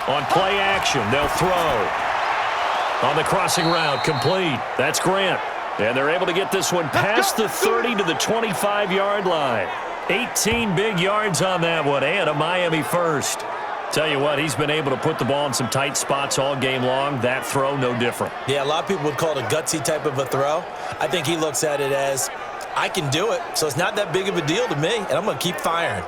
On play action, they'll throw. On the crossing route, complete. That's Grant. And they're able to get this one past the 30 to the 25-yard line. 18 big yards on that one, and a Miami 1st. Tell you what, he's been able to put the ball in some tight spots all game long. That throw, no different. Yeah, a lot of people would call it a gutsy type of a throw. I think he looks at it as, I can do it, so it's not that big of a deal to me, and I'm going to keep firing.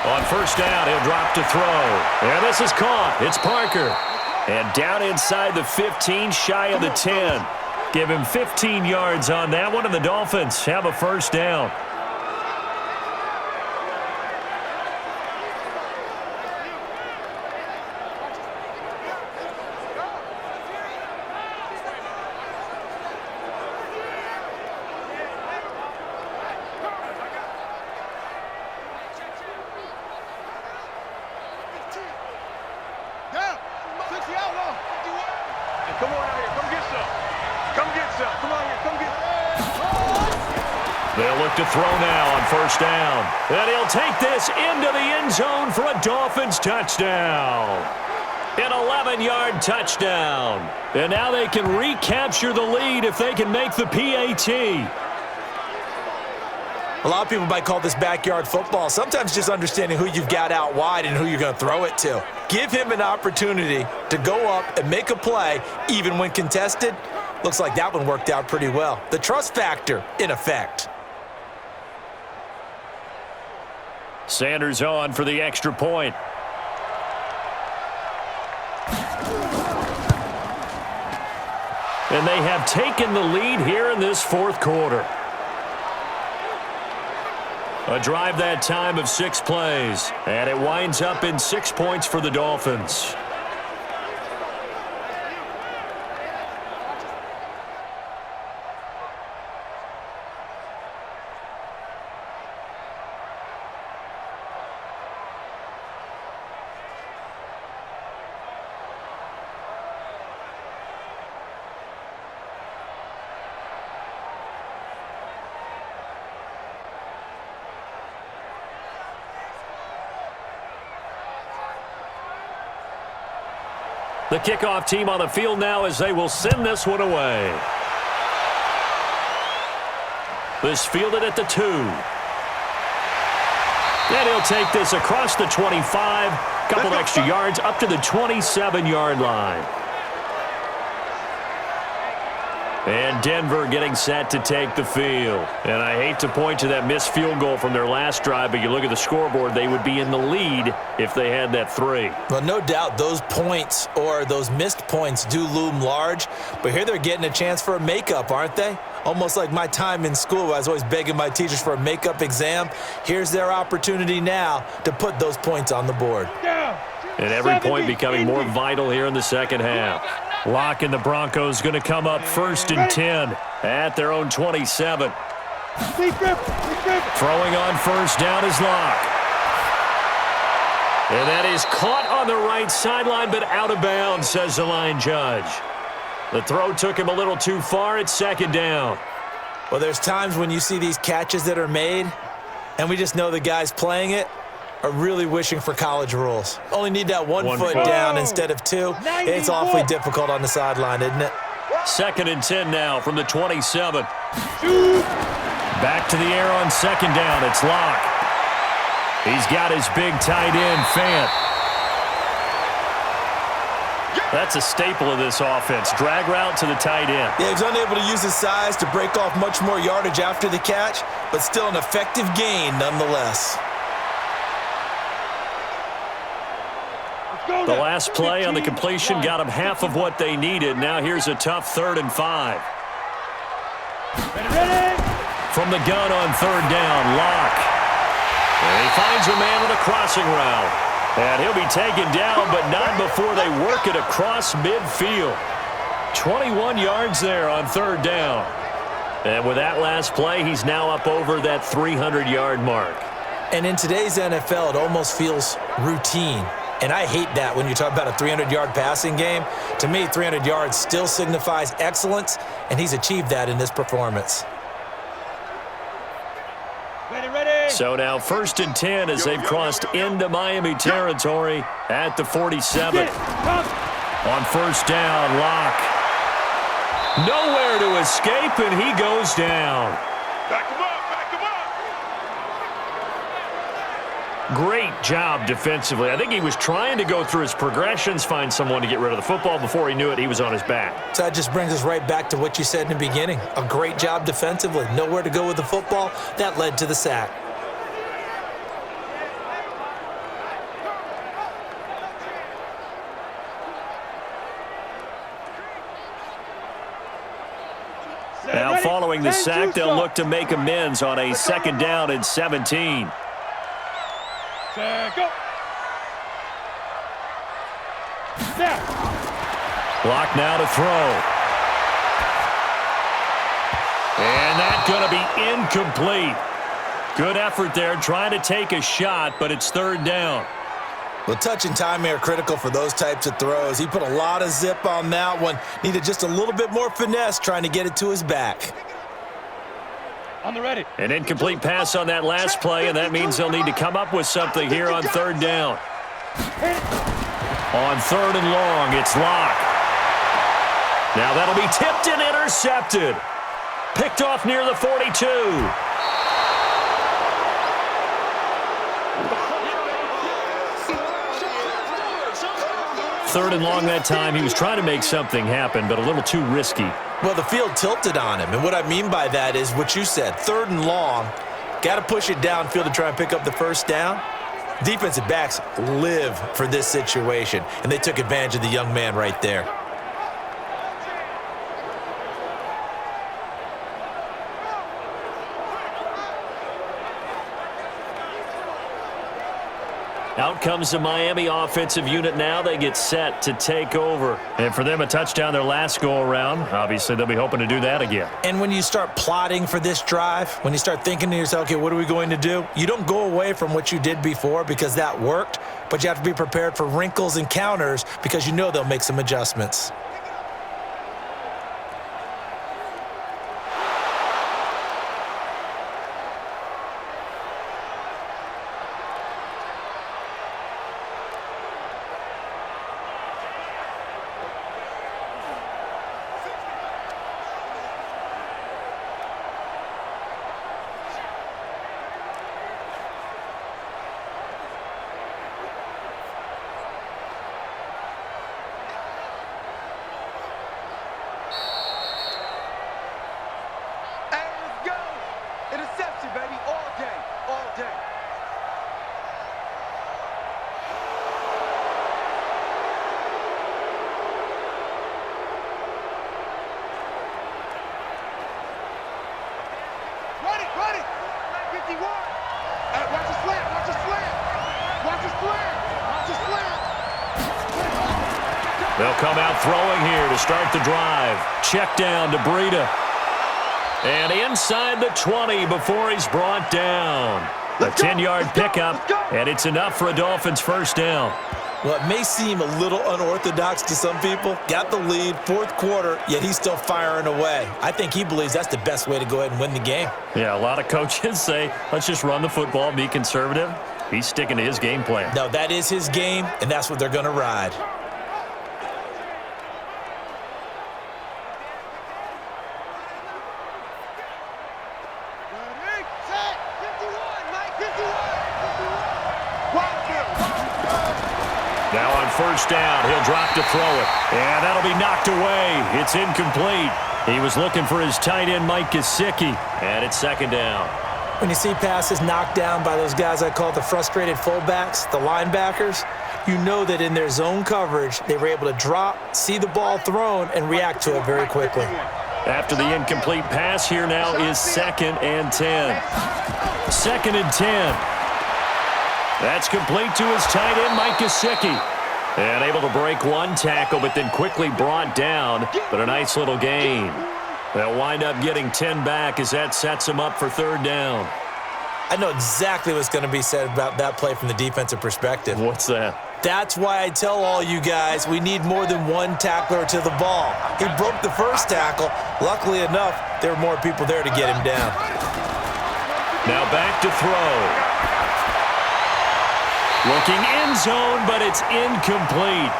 On 1st down, he'll drop to throw. And this is caught. It's Parker. And down inside the 15, shy of the 10. Give him 15 yards on that one, and the Dolphins have a 1st down. Come on out here. Come get some. Come get some. Come on here. Come get They'll look to throw now on 1st down. And he'll take this into the end zone for a Dolphins touchdown. An 11-yard touchdown. And now they can recapture the lead if they can make the PAT. A lot of people might call this backyard football. Sometimes just understanding who you've got out wide and who you're going to throw it to. Give him an opportunity to go up and make a play, even when contested. Looks like that one worked out pretty well. The trust factor in effect. Sanders on for the extra point. And they have taken the lead here in this fourth quarter. A drive that time of 6 plays, and it winds up in 6 points for the Dolphins. The kickoff team on the field now as they will send this one away. This fielded at the 2. And he'll take this across the 25. Couple extra yards up to the 27-yard line. And Denver getting set to take the field. And I hate to point to that missed field goal from their last drive, but you look at the scoreboard, they would be in the lead if they had that 3. Well, no doubt those points or those missed points do loom large, but here they're getting a chance for a makeup, aren't they? Almost like my time in school where I was always begging my teachers for a makeup exam. Here's their opportunity now to put those points on the board. And every point becoming more vital here in the second half. Locke and the Broncos going to come up 1st and 10 at their own 27. Throwing on 1st down is Locke. And that is caught on the right sideline, but out of bounds, says the line judge. The throw took him a little too far. It's 2nd down. Well, there's times when you see these catches that are made, and we just know the guys playing it are really wishing for college rules. Only need that one foot down instead of 2. It's awfully difficult on the sideline, isn't it? 2nd and 10 now from the 27. Back to the air on 2nd down. It's Locke. He's got his big tight end, Fant. That's a staple of this offense. Drag route to the tight end. Yeah, he's unable to use his size to break off much more yardage after the catch, but still an effective gain nonetheless. The last play on the completion got them half of what they needed. Now here's a tough 3rd and 5. From the gun on 3rd down, Locke. And he finds a man on a crossing route. And he'll be taken down, but not before they work it across midfield. 21 yards there on 3rd down. And with that last play, he's now up over that 300-yard mark. And in today's NFL, it almost feels routine. And I hate that when you talk about a 300-yard passing game. To me, 300 yards still signifies excellence, and he's achieved that in this performance. So now 1st and 10 as they've crossed into Miami territory at the 47. On 1st down, Locke. Nowhere to escape, and he goes down. Back him up, back him up. Great job defensively. I think he was trying to go through his progressions, find someone to get rid of the football. Before he knew it, he was on his back. So that just brings us right back to what you said in the beginning. A great job defensively. Nowhere to go with the football. That led to the sack. Now following the sack, they'll look to make amends on a 2nd down and 17. Go. Locke now to throw. And that's going to be incomplete. Good effort there trying to take a shot, but it's 3rd down. Well, touch and timing are critical for those types of throws. He put a lot of zip on that one. Needed just a little bit more finesse trying to get it to his back. On the ready. An incomplete pass on that last play, and that means they'll need to come up with something here on 3rd down. On 3rd and long, it's Locke. Now that'll be tipped and intercepted. Picked off near the 42. 3rd and long that time. He was trying to make something happen, but a little too risky. Well, the field tilted on him, and what I mean by that is what you said. 3rd and long, got to push it downfield to try and pick up the first down. Defensive backs live for this situation, and they took advantage of the young man right there. Out comes the Miami offensive unit now. They get set to take over. And for them, a touchdown their last go-around. Obviously, they'll be hoping to do that again. And when you start plotting for this drive, when you start thinking to yourself, okay, what are we going to do? You don't go away from what you did before because that worked, but you have to be prepared for wrinkles and counters because you know they'll make some adjustments. They'll come out throwing here to start the drive. Check down to Breida. And inside the 20 before he's brought down. A 10-yard pickup, and it's enough for a Dolphins first down. Well, it may seem a little unorthodox to some people. Got the lead, 4th quarter, yet he's still firing away. I think he believes that's the best way to go ahead and win the game. Yeah, a lot of coaches say, let's just run the football, be conservative. He's sticking to his game plan. No, that is his game, and that's what they're going to ride. Now on first down, he'll drop to throw it. And that'll be knocked away. It's incomplete. He was looking for his tight end, Mike Gesicki. And it's 2nd down. When you see passes knocked down by those guys I call the frustrated fullbacks, the linebackers, you know that in their zone coverage, they were able to drop, see the ball thrown, and react to it very quickly. After the incomplete pass, here now is 2nd and 10. 2nd and 10. That's complete to his tight end, Mike Gesicki. And able to break one tackle, but then quickly brought down. But a nice little gain. They'll wind up getting 10 back as that sets them up for 3rd down. I know exactly what's going to be said about that play from the defensive perspective. What's that? That's why I tell all you guys we need more than one tackler to the ball. He broke the first tackle. Luckily enough, there were more people there to get him down. Now back to throw. Looking end zone, but it's incomplete.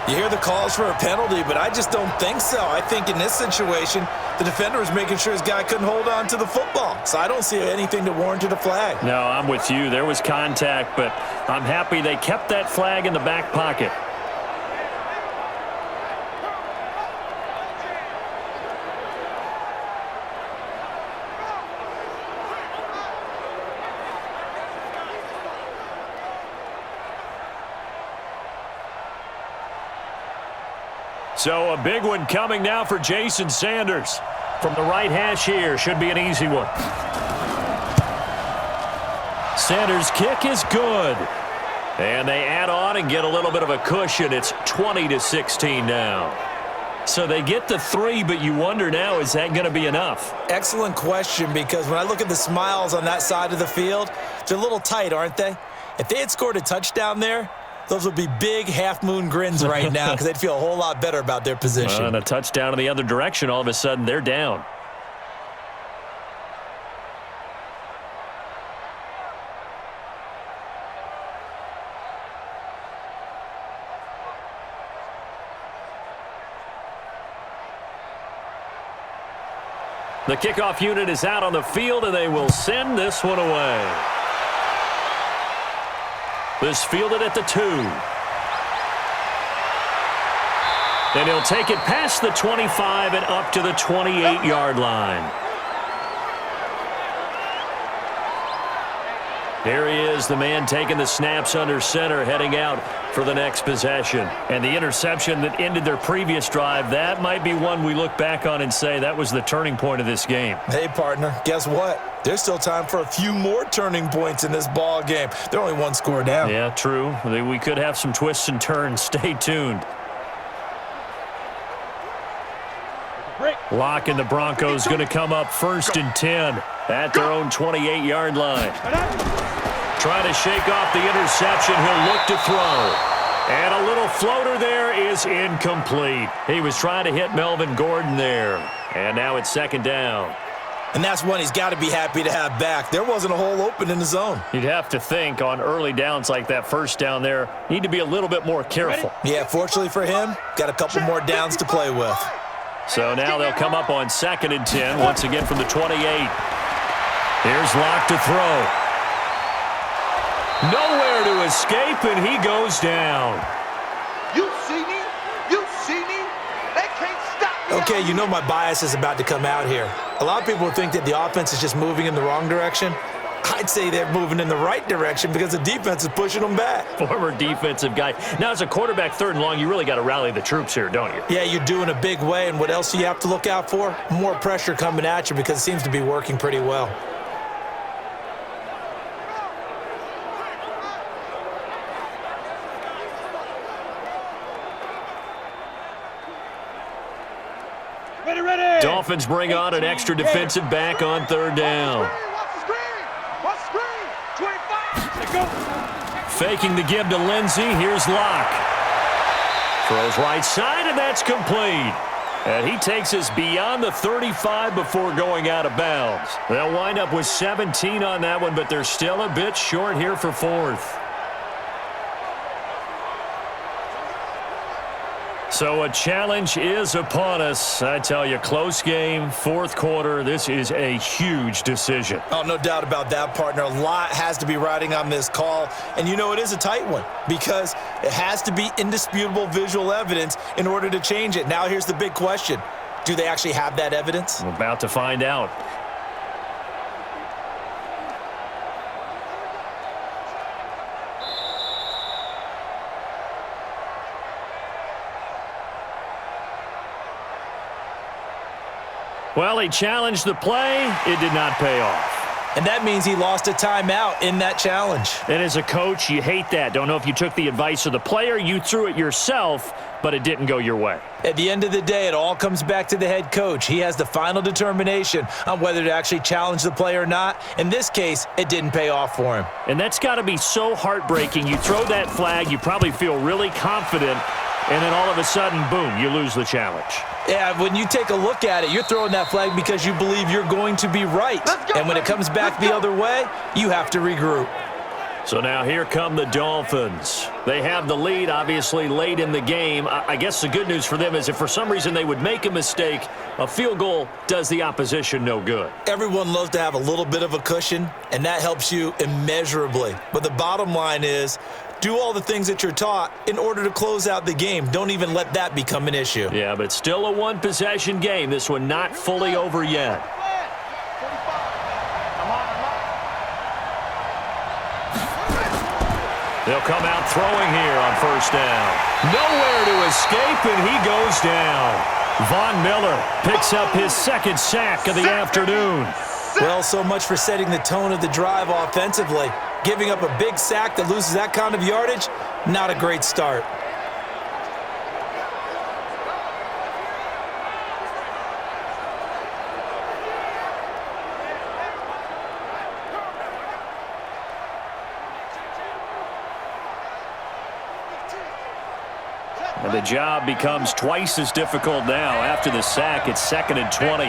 You hear the calls for a penalty, but I just don't think so. I think in this situation, the defender was making sure his guy couldn't hold on to the football. So I don't see anything to warrant a flag. No, I'm with you. There was contact, but I'm happy they kept that flag in the back pocket. So a big one coming now for Jason Sanders. From the right hash here, should be an easy one. Sanders' kick is good. And they add on and get a little bit of a cushion. It's 20-16 now. So they get the 3, but you wonder now, is that going to be enough? Excellent question, because when I look at the smiles on that side of the field, they're a little tight, aren't they? If they had scored a touchdown there, those would be big half-moon grins right now because they'd feel a whole lot better about their position. And a touchdown in the other direction, all of a sudden they're down. The kickoff unit is out on the field, and they will send this one away. This fielded at the 2. And he'll take it past the 25 and up to the 28-yard line. Here he is, the man taking the snaps under center, heading out for the next possession. And the interception that ended their previous drive, that might be one we look back on and say that was the turning point of this game. Hey, partner, guess what? There's still time for a few more turning points in this ball game. They're only one score down. Yeah, true. We could have some twists and turns. Stay tuned. Lock and the Broncos going to come up 1st and 10 at their own 28-yard line. Trying to shake off the interception. He'll look to throw. And a little floater there is incomplete. He was trying to hit Melvin Gordon there. And now it's 2nd down. And that's one he's got to be happy to have back. There wasn't a hole open in the zone. You'd have to think on early downs like that 1st down there, need to be a little bit more careful. Yeah, fortunately for him, got a couple more downs to play with. So now they'll come up on 2nd and 10, once again from the 28. Here's Locke to throw. Nowhere to escape, and he goes down. You see me? You see me? They can't stop me. Okay, you know my bias is about to come out here. A lot of people think that the offense is just moving in the wrong direction. I'd say they're moving in the right direction because the defense is pushing them back. Former defensive guy. Now, as a quarterback 3rd and long, you really got to rally the troops here, don't you? Yeah, you're doing a big way, and what else do you have to look out for? More pressure coming at you because it seems to be working pretty well. Ready. Dolphins bring on an extra defensive back on 3rd down. Faking the give to Lindsey. Here's Locke. Throws right side, and that's complete. And he takes us beyond the 35 before going out of bounds. They'll wind up with 17 on that one, but they're still a bit short here for 4th. So a challenge is upon us. I tell you, close game, 4th quarter. This is a huge decision. Oh, no doubt about that, partner. A lot has to be riding on this call. And you know it is a tight one because it has to be indisputable visual evidence in order to change it. Now here's the big question. Do they actually have that evidence? We're about to find out. Well, he challenged the play. It did not pay off. And that means he lost a timeout in that challenge. And as a coach, you hate that. Don't know if you took the advice of the player, you threw it yourself, but it didn't go your way. At the end of the day, it all comes back to the head coach. He has the final determination on whether to actually challenge the play or not. In this case, it didn't pay off for him. And that's got to be so heartbreaking. You throw that flag, you probably feel really confident, and then all of a sudden, boom, you lose the challenge. Yeah, when you take a look at it, you're throwing that flag because you believe you're going to be right. And when it comes back the other way, you have to regroup. So now here come the Dolphins. They have the lead, obviously, late in the game. I guess the good news for them is if for some reason they would make a mistake, a field goal does the opposition no good. Everyone loves to have a little bit of a cushion, and that helps you immeasurably. But the bottom line is, do all the things that you're taught in order to close out the game. Don't even let that become an issue. Yeah, but still a one-possession game. This one not fully over yet. They'll come out throwing here on 1st down. Nowhere to escape, and he goes down. Von Miller picks up his 2nd sack of the afternoon. Well, so much for setting the tone of the drive offensively. Giving up a big sack that loses that kind of yardage, not a great start. And the job becomes twice as difficult now. After the sack, it's 2nd and 20.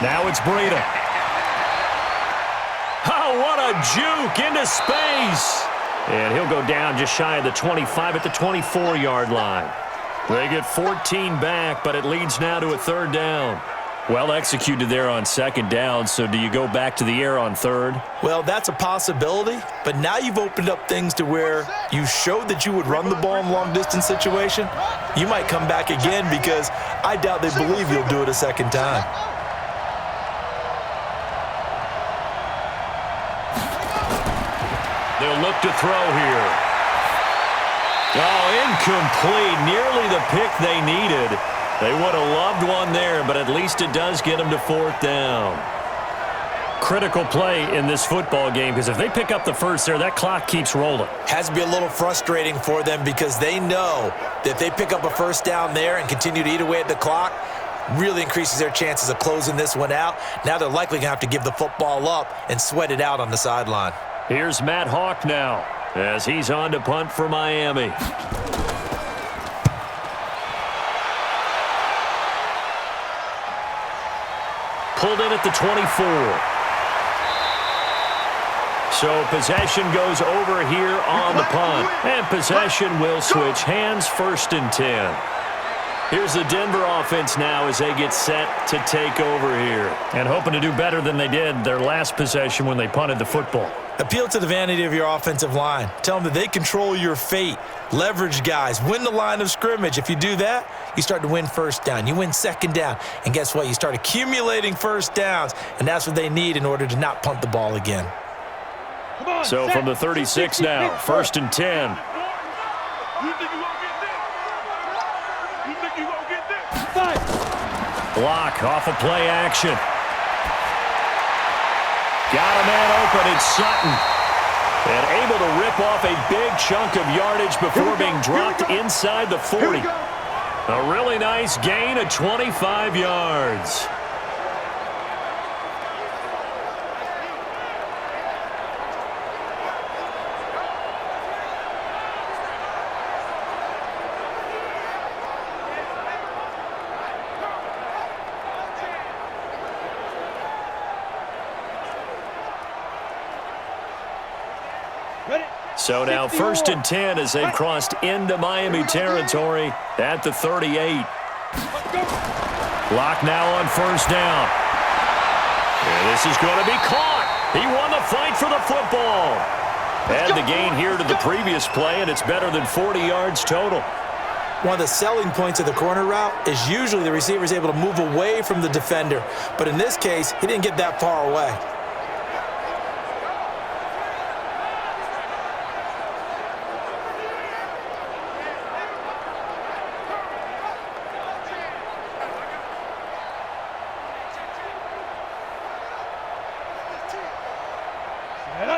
Now it's Breida. Oh, what a juke into space. And he'll go down just shy of the 25 at the 24-yard line. They get 14 back, but it leads now to a 3rd down. Well executed there on second down, so do you go back to the air on third? Well, that's a possibility, but now you've opened up things to where you showed that you would run the ball in long-distance situation. You might come back again because I doubt they believe you'll do it a second time. They'll look to throw here. Oh, incomplete. Nearly the pick they needed. They would have loved one there, but at least it does get them to fourth down. Critical play in this football game because if they pick up the first there, that clock keeps rolling. Has to be a little frustrating for them because they know that if they pick up a first down there and continue to eat away at the clock, really increases their chances of closing this one out. Now they're likely going to have to give the football up and sweat it out on the sideline. Here's Matt Hawk now as he's on to punt for Miami. Pulled in at the 24. So possession goes over here on the punt. And possession will switch hands, 1st and 10. Here's the Denver offense now as they get set to take over here. And hoping to do better than they did their last possession when they punted the football. Appeal to the vanity of your offensive line. Tell them that they control your fate. Leverage guys. Win the line of scrimmage. If you do that, you start to win first down. You win second down. And guess what? You start accumulating first downs. And that's what they need in order to not punt the ball again. So from the 36 now, 1st and 10. Block off of play action. Got a man open, it's Sutton. And able to rip off a big chunk of yardage before being dropped inside the 40. A really nice gain of 25 yards. So now 1st and 10 as they've crossed into Miami territory at the 38. Block now on 1st down. And this is going to be caught. He won the fight for the football. Add the gain here to the previous play, and it's better than 40 yards total. One of the selling points of the corner route is usually the receiver is able to move away from the defender. But in this case, he didn't get that far away.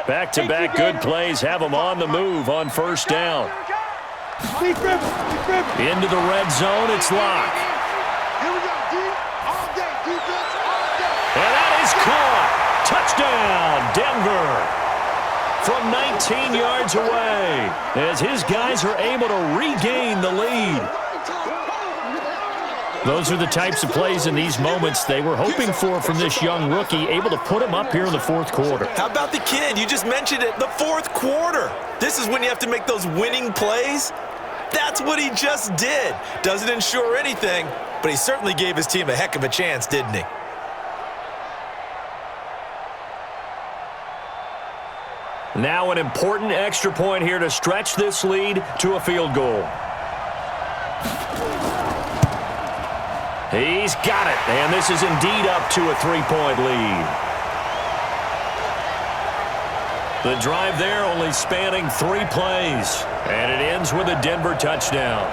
Back-to-back good plays have them on the move on 1st down. Into the red zone, it's Locke. Here we go, D. All day, defense, all day. And that is caught. Touchdown, Denver. From 19 yards away as his guys are able to regain the lead. Those are the types of plays in these moments they were hoping for from this young rookie, able to put him up here in the 4th quarter. How about the kid? You just mentioned it, the 4th quarter. This is when you have to make those winning plays. That's what he just did. Doesn't ensure anything, but he certainly gave his team a heck of a chance, didn't he? Now an important extra point here to stretch this lead to a field goal. He's got it, and this is indeed up to a 3-point lead. The drive there only spanning 3 plays, and it ends with a Denver touchdown.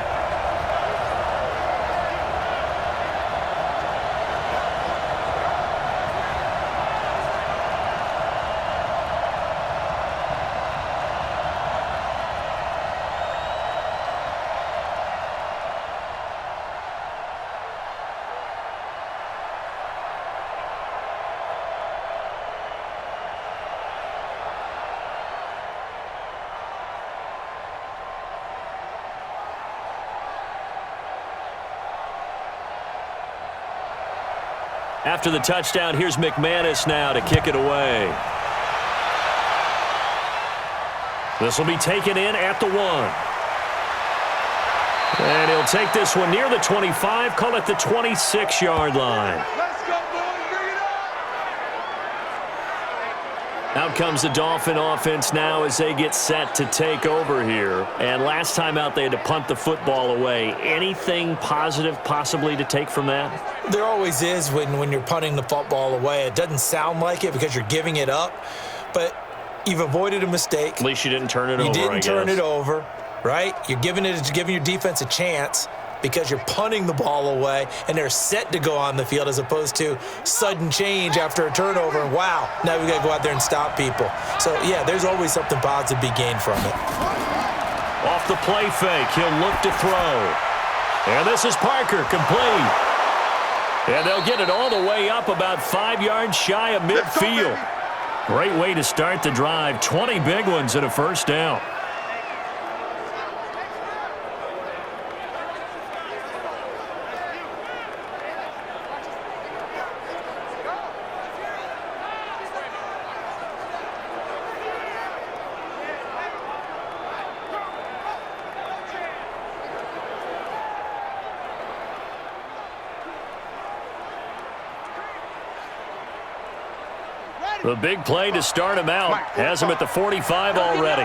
After the touchdown, here's McManus now to kick it away. This will be taken in at the 1. And he'll take this one near the 25, call it the 26-yard line. Let's go. Out comes the Dolphin offense now as they get set to take over here. And last time out, they had to punt the football away. Anything positive possibly to take from that? There always is when you're punting the football away. It doesn't sound like it because you're giving it up, but you've avoided a mistake. At least you didn't turn it over, You didn't turn it over, right? You're giving your defense a chance because you're punting the ball away, and they're set to go on the field as opposed to sudden change after a turnover. And wow, now we got to go out there and stop people. So, yeah, there's always something positive to be gained from it. Off the play fake, he'll look to throw. And this is Parker, complete. And they'll get it all the way up about 5 yards shy of midfield. Great way to start the drive. 20 big ones and a first down. The big play to start him out. Has him at the 45 already.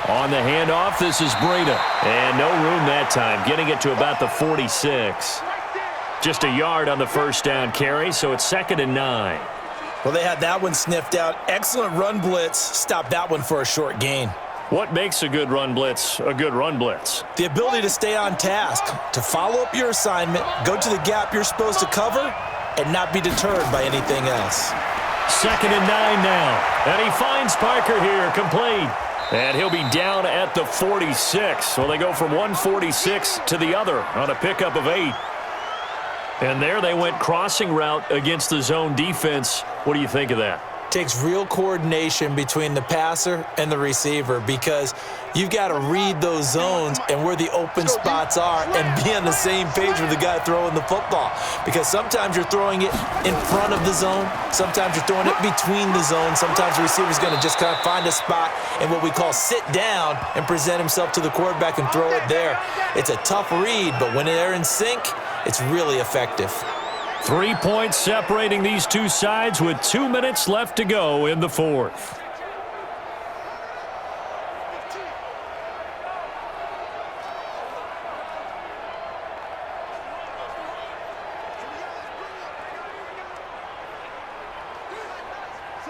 On the handoff, this is Breida. And no room that time, getting it to about the 46. Just a yard on the first down carry, so it's 2nd and 9. Well, they had that one sniffed out. Excellent run blitz. Stopped that one for a short gain. What makes a good run blitz a good run blitz? The ability to stay on task, to follow up your assignment, go to the gap you're supposed to cover, and not be deterred by anything else. 2nd and 9 now. And he finds Parker here, complete. And he'll be down at the 46. So they go from 146 to the other on a pickup of 8. And there they went crossing route against the zone defense. What do you think of that? Takes real coordination between the passer and the receiver because you've got to read those zones and where the open spots are and be on the same page with the guy throwing the football. Because sometimes you're throwing it in front of the zone. Sometimes you're throwing it between the zones. Sometimes the receiver's going to just kind of find a spot and what we call sit down and present himself to the quarterback and throw it there. It's a tough read, but when they're in sync, it's really effective. 3 points separating these two sides with 2 minutes left to go in the fourth.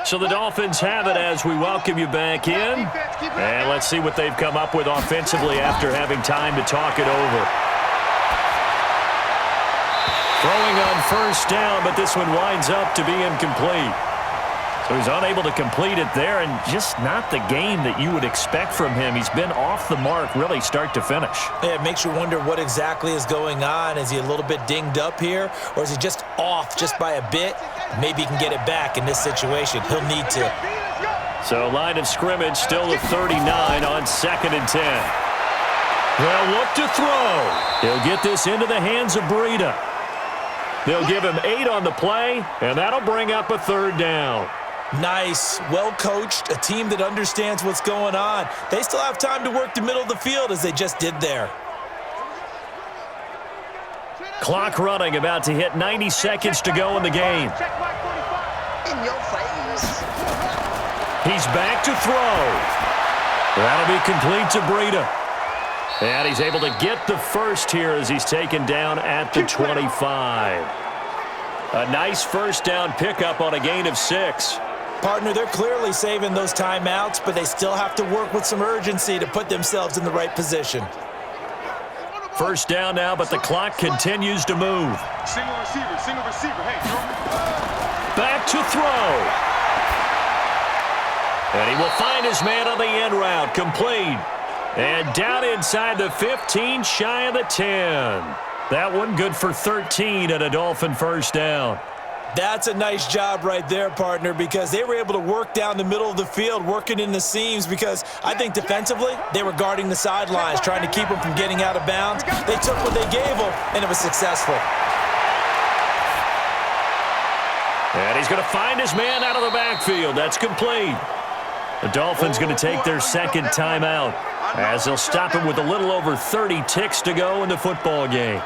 So the Dolphins have it as we welcome you back in. And let's see what they've come up with offensively after having time to talk it over. Throwing on first down, but this one winds up to be incomplete. So he's unable to complete it there, and just not the game that you would expect from him. He's been off the mark really start to finish. Yeah, it makes you wonder what exactly is going on. Is he a little bit dinged up here, or is he just off just by a bit? Maybe he can get it back in this situation. He'll need to. So line of scrimmage still the 39 on 2nd and 10. They'll look to throw. He'll get this into the hands of Breida. They'll give him 8 on the play, and that'll bring up a 3rd down. Nice, well-coached, a team that understands what's going on. They still have time to work the middle of the field as they just did there. Clock running, about to hit 90 seconds to go in the game. In your face. He's back to throw. That'll be complete to Breida. And he's able to get the first here as he's taken down at the 25. A nice first down pickup on a gain of 6. Partner, they're clearly saving those timeouts, but they still have to work with some urgency to put themselves in the right position. First down now, but the clock continues to move. Single receiver. Hey, Back to throw. And he will find his man on the end route, complete. And down inside the 15, shy of the 10. That one good for 13 and a Dolphin first down. That's a nice job right there, partner, because they were able to work down the middle of the field, working in the seams, because I think defensively they were guarding the sidelines, trying to keep them from getting out of bounds. They took what they gave them, and it was successful. And he's going to find his man out of the backfield. That's complete. The Dolphins going to take their 2nd timeout as they'll stop him with a little over 30 ticks to go in the football game.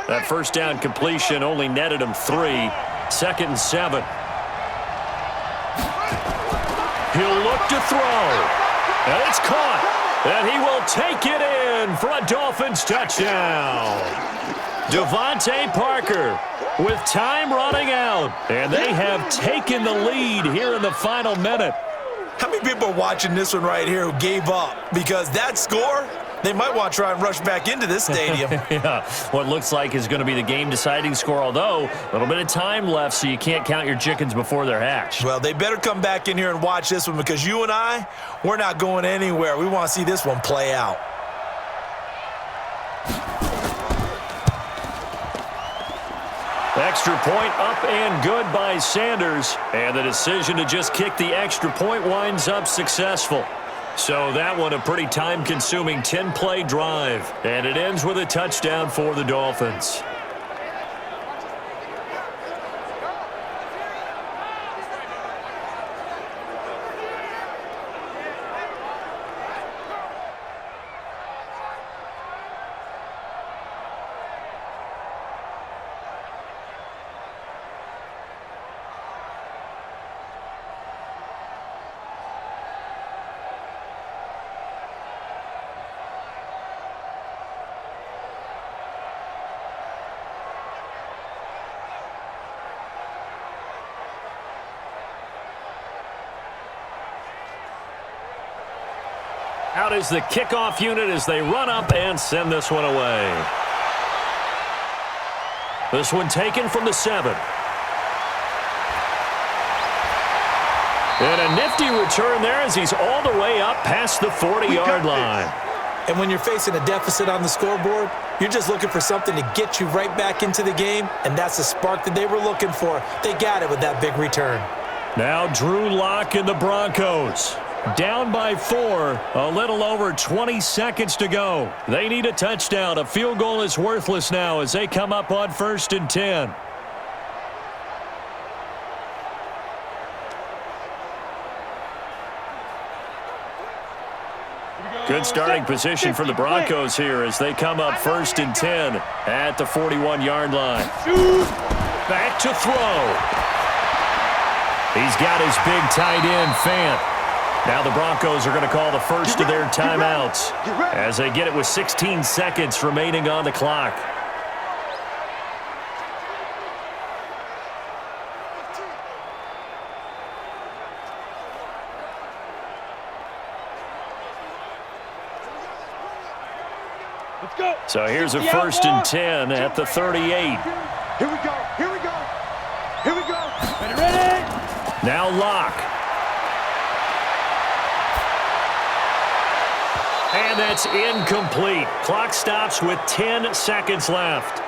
That first down completion only netted him 3. 2nd and 7. He'll look to throw. And it's caught. And he will take it in for a Dolphins touchdown. Devontae Parker with time running out. And they have taken the lead here in the final minute. How many people are watching this one right here who gave up? Because that score, they might want to try and rush back into this stadium. Yeah, what looks like is going to be the game-deciding score, although a little bit of time left, so you can't count your chickens before they're hatched. Well, they better come back in here and watch this one because you and I, we're not going anywhere. We want to see this one play out. Extra point up and good by Sanders. And the decision to just kick the extra point winds up successful. So that one a pretty time-consuming 10-play drive. And it ends with a touchdown for the Dolphins. Out is the kickoff unit as they run up and send this one away. This one taken from the 7. And a nifty return there as he's all the way up past the 40-yard line. And when you're facing a deficit on the scoreboard, you're just looking for something to get you right back into the game, and that's the spark that they were looking for. They got it with that big return. Now Drew Lock and the Broncos. Down by 4, a little over 20 seconds to go. They need a touchdown. A field goal is worthless now as they come up on 1st and 10. Good starting position for the Broncos here as they come up 1st and 10 at the 41-yard line. Back to throw. He's got his big tight end, Fant. Now the Broncos are going to call the first of their timeouts as they get it with 16 seconds remaining on the clock. Let's go. So here's a 1st and 10 at the 38. Here we go. Here we go. Here we go. Ready? Now Lock. And that's incomplete. Clock stops with 10 seconds left.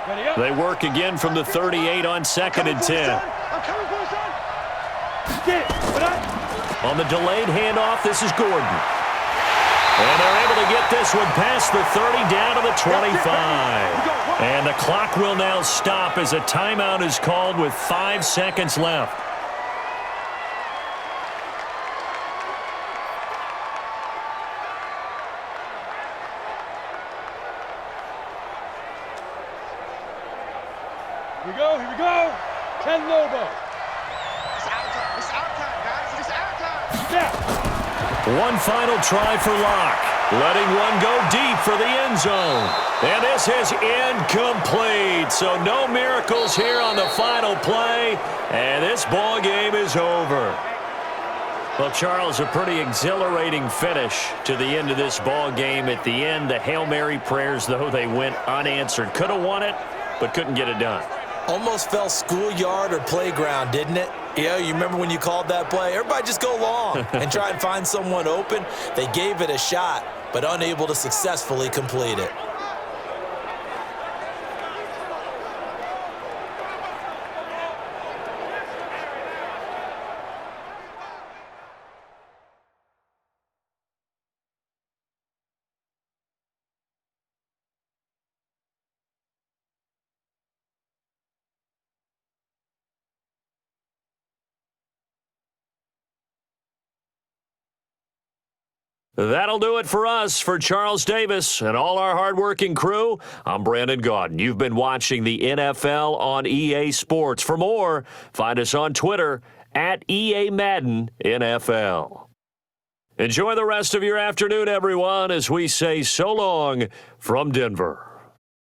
Ready up. They work again from the 38 on 2nd and 10. I'm coming for you, son. Get it. But I... On the delayed handoff, this is Gordon. And they're able to get this one past the 30 down to the 25. And the clock will now stop as a timeout is called with 5 seconds left. Here we go. Here we go. Ken Lobo. It's our time. It's our time, guys. It's our time. Snap. One final try for Lock. Letting one go deep for the end zone. And this is incomplete. So no miracles here on the final play. And this ball game is over. Well, Charles, a pretty exhilarating finish to the end of this ball game. At the end, the Hail Mary prayers, though, they went unanswered. Could have won it, but couldn't get it done. Almost felt schoolyard or playground, didn't it? Yeah, you remember when you called that play? Everybody just go long and try and find someone open. They gave it a shot, but unable to successfully complete it. That'll do it for us. For Charles Davis and all our hardworking crew, I'm Brandon Gaudin. You've been watching the NFL on EA Sports. For more, find us on Twitter at EA Madden NFL. Enjoy the rest of your afternoon, everyone, as we say so long from Denver.